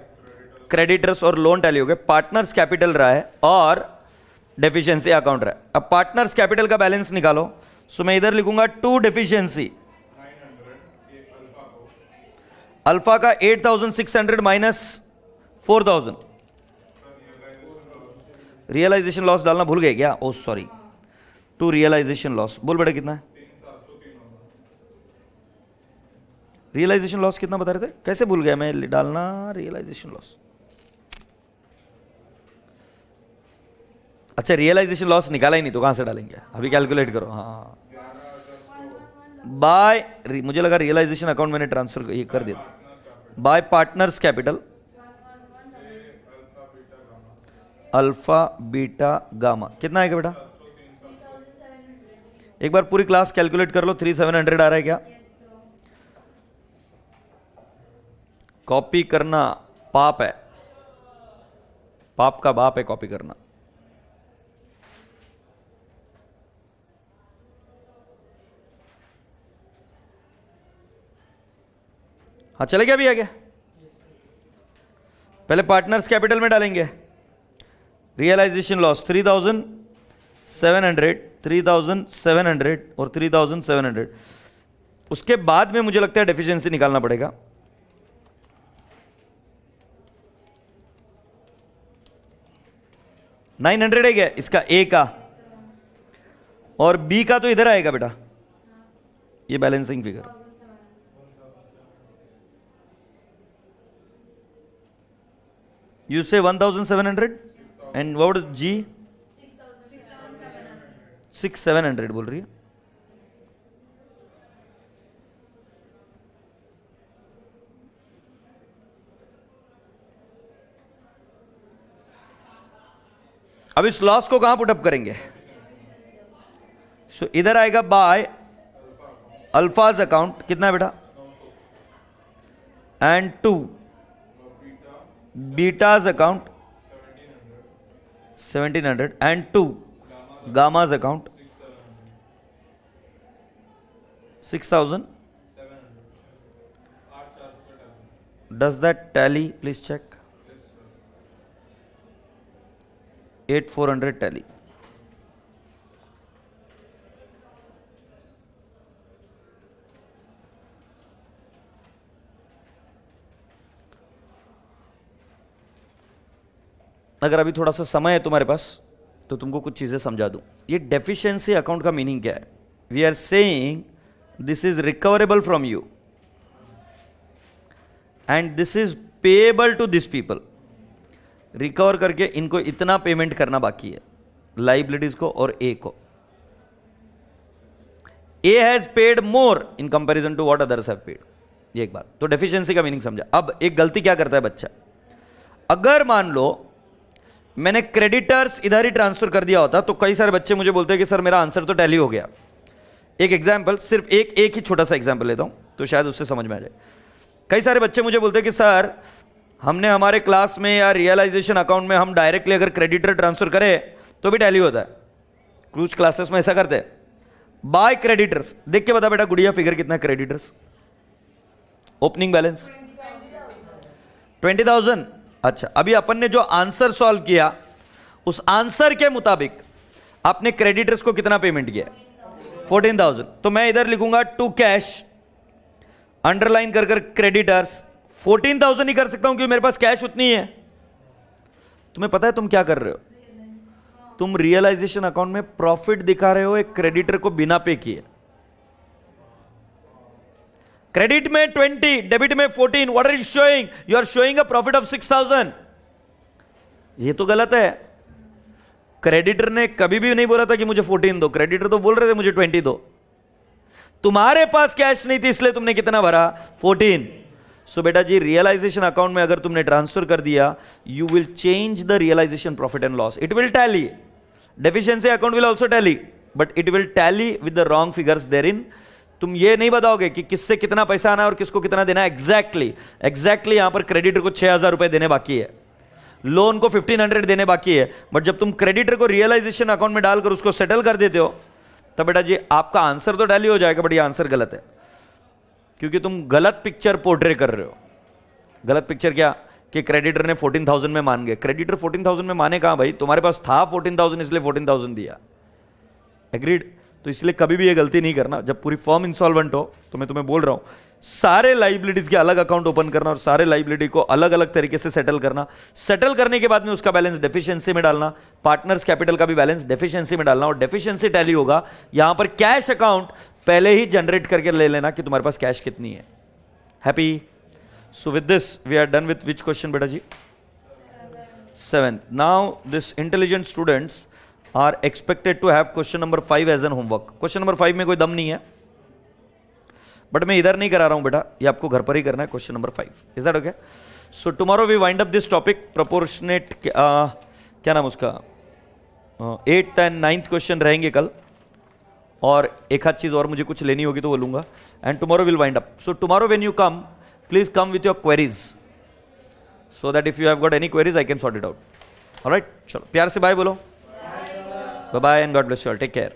क्रेडिटर्स और लोन टैली हो गए, पार्टनर्स कैपिटल रहा है और डेफिशिएंसी अकाउंट रहा है. अब पार्टनर्स कैपिटल का बैलेंस निकालो. सो मैं इधर लिखूंगा टू डेफिशिएंसी. अल्फा का 8,600 माइनस 4,000 रियलाइजेशन लॉस डालना भूल गए क्या? ओ सॉरी, टू रियलाइजेशन लॉस बोल बेटा कितना है? रियलाइजेशन लॉस कितना बता रहे थे? कैसे भूल गया मैं डालना रियलाइजेशन लॉस? अच्छा, रियलाइजेशन लॉस निकाला ही नहीं तो कहां से डालेंगे? अभी कैलकुलेट करो। हाँ, बाय, मुझे लगा रियलाइजेशन अकाउंट मैंने ट्रांसफर ये कर दिया। Bye partners capital alpha beta gamma कितना आएगा बेटा? एक बार पूरी क्लास कैलकुलेट कर लो। 3700 आ रहा है क्या? कॉपी करना पाप है, पाप का बाप है कॉपी करना। हाँ चले गया, भी आ गया। पहले पार्टनर्स कैपिटल में डालेंगे रियलाइजेशन लॉस 3700, 3700 और 3700। उसके बाद में मुझे लगता है डेफिशिएंसी निकालना पड़ेगा। $900 है क्या इसका? ए का और बी का तो इधर आएगा बेटा, ये balancing figure. You say 1700 and what is G? 6700 बोल रही है। अब इस लॉस को कहां पुटअप करेंगे? सो इधर आएगा बाय अल्फाज अकाउंट कितना है बेटा? And to Beta's account 1700 and to Gamma's account 6000। Does that tally? Please check. 8400 tally. अगर अभी थोड़ा सा समय है तुम्हारे पास तो तुमको कुछ चीजें समझा दूं। ये डेफिशिएंसी अकाउंट का मीनिंग क्या है? We are saying this is recoverable from you and this is payable to this people. Recover करके इनको इतना पेमेंट करना बाकी है, लाइबिलिटीज को और ए को। A has paid more in comparison to what others have paid. ये एक बात। तो डेफिशिएंसी का मीनिंग समझा। अब एक गलती क्या करता है बच्चा, अगर मान लो मैंने क्रेडिटर्स इधर ही ट्रांसफर कर दिया होता, तो कई सारे बच्चे मुझे बोलते हैं कि सर मेरा आंसर तो टैली हो गया। एक एग्जांपल, सिर्फ एक ही छोटा सा एग्जांपल लेता हूं तो शायद उससे समझ में आ जाए। कई सारे बच्चे मुझे बोलते हैं कि सर हमने हमारे क्लास में या रियलाइजेशन अकाउंट में हम डायरेक्टली अगर क्रेडिटर ट्रांसफर करें तो भी टैली होता है। कुछ क्लासेस में ऐसा करते हैं। बाय क्रेडिटर्स, देख के बता बेटा गुड़िया फिगर कितना है क्रेडिटर्स? Opening balance 20,000। अच्छा, अभी अपन ने जो आंसर सॉल्व किया उस आंसर के मुताबिक आपने क्रेडिटर्स को कितना पेमेंट किया? 14,000। तो मैं इधर लिखूंगा टू कैश, अंडरलाइन कर कर क्रेडिटर्स 14,000 ही कर सकता हूं क्योंकि मेरे पास कैश उतनी है। तुम्हें पता है तुम क्या कर रहे हो? तुम रियलाइजेशन अकाउंट में प्रॉफिट दिखा रहे हो एक क्रेडिटर को बिना पे किए। क्रेडिट में 20, डेबिट में 14। What are you showing? You are showing a profit of 6,000। ये तो गलत है। क्रेडिटर ने कभी भी नहीं बोला था कि मुझे 14 दो, क्रेडिटर तो बोल रहे थे मुझे 20 दो। तुम्हारे पास कैश नहीं थी इसलिए तुमने कितना भरा? 14। सो बेटा जी, रियलाइजेशन अकाउंट में अगर तुमने ट्रांसफर कर दिया, you will change the realisation profit and loss. It will tally. Deficiency account will also tally, but it will tally with the wrong figures there in. तुम ये नहीं बताओगे कि किससे कितना पैसा आना है और किसको कितना देना है। एग्जैक्टली यहां पर क्रेडिटर को 6,000 रुपए देने बाकी है, लोन को 1,500 देने बाकी है। बट जब तुम क्रेडिटर को रियलाइजेशन अकाउंट में डालकर उसको सेटल कर देते हो तब बेटा जी आपका आंसर तो टैली हो जाएगा, बट ये आंसर गलत है क्योंकि तुम गलत पिक्चर पोर्ट्रे कर रहे हो। गलत पिक्चर क्या कि क्रेडिटर ने 14,000 में मान गए। क्रेडिटर 14,000 में माने कहां भाई? तुम्हारे पास था 14,000 इसलिए 14,000 दिया। एग्रीड? तो इसलिए कभी भी ये गलती नहीं करना। जब पूरी फॉर्म इंसॉल्वेंट हो तो मैं तुम्हें बोल रहा हूं सारे लाइबिलिटीज के अलग अकाउंट ओपन करना और सारे लाइबिलिटी को अलग अलग तरीके से सेटल करना, सेटल करने के बाद में उसका बैलेंस डेफिशिएंसी में डालना, पार्टनर्स कैपिटल का भी बैलेंस डेफिशिएंसी में डालना, और डेफिशिएंसी टैली होगा, यहां पर कैश अकाउंट पहले ही जनरेट करके ले लेना कि तुम्हारे पास कैश कितनी है। Happy? So with this we are done with which question बेटा जी? 7th. Now this intelligent students are expected to have question number 5 as an homework. Question number 5 में कोई दम नहीं है, बट मैं इधर नहीं करा रहा हूं बेटा, ये आपको घर पर ही करना है। Question number 5, is that okay? So tomorrow we wind up this topic proportionate, क्या नाम उसका, 8th and 9th क्वेश्चन रहेंगे कल, और एक आध चीज और मुझे कुछ लेनी होगी तो वो लूंगा, and tomorrow will wind up. So tomorrow when you come, please come with your queries, so that if you have got any queries I can sort it out. All right, चलो प्यार से बाय बोलो, bye bye and God bless you all, take care.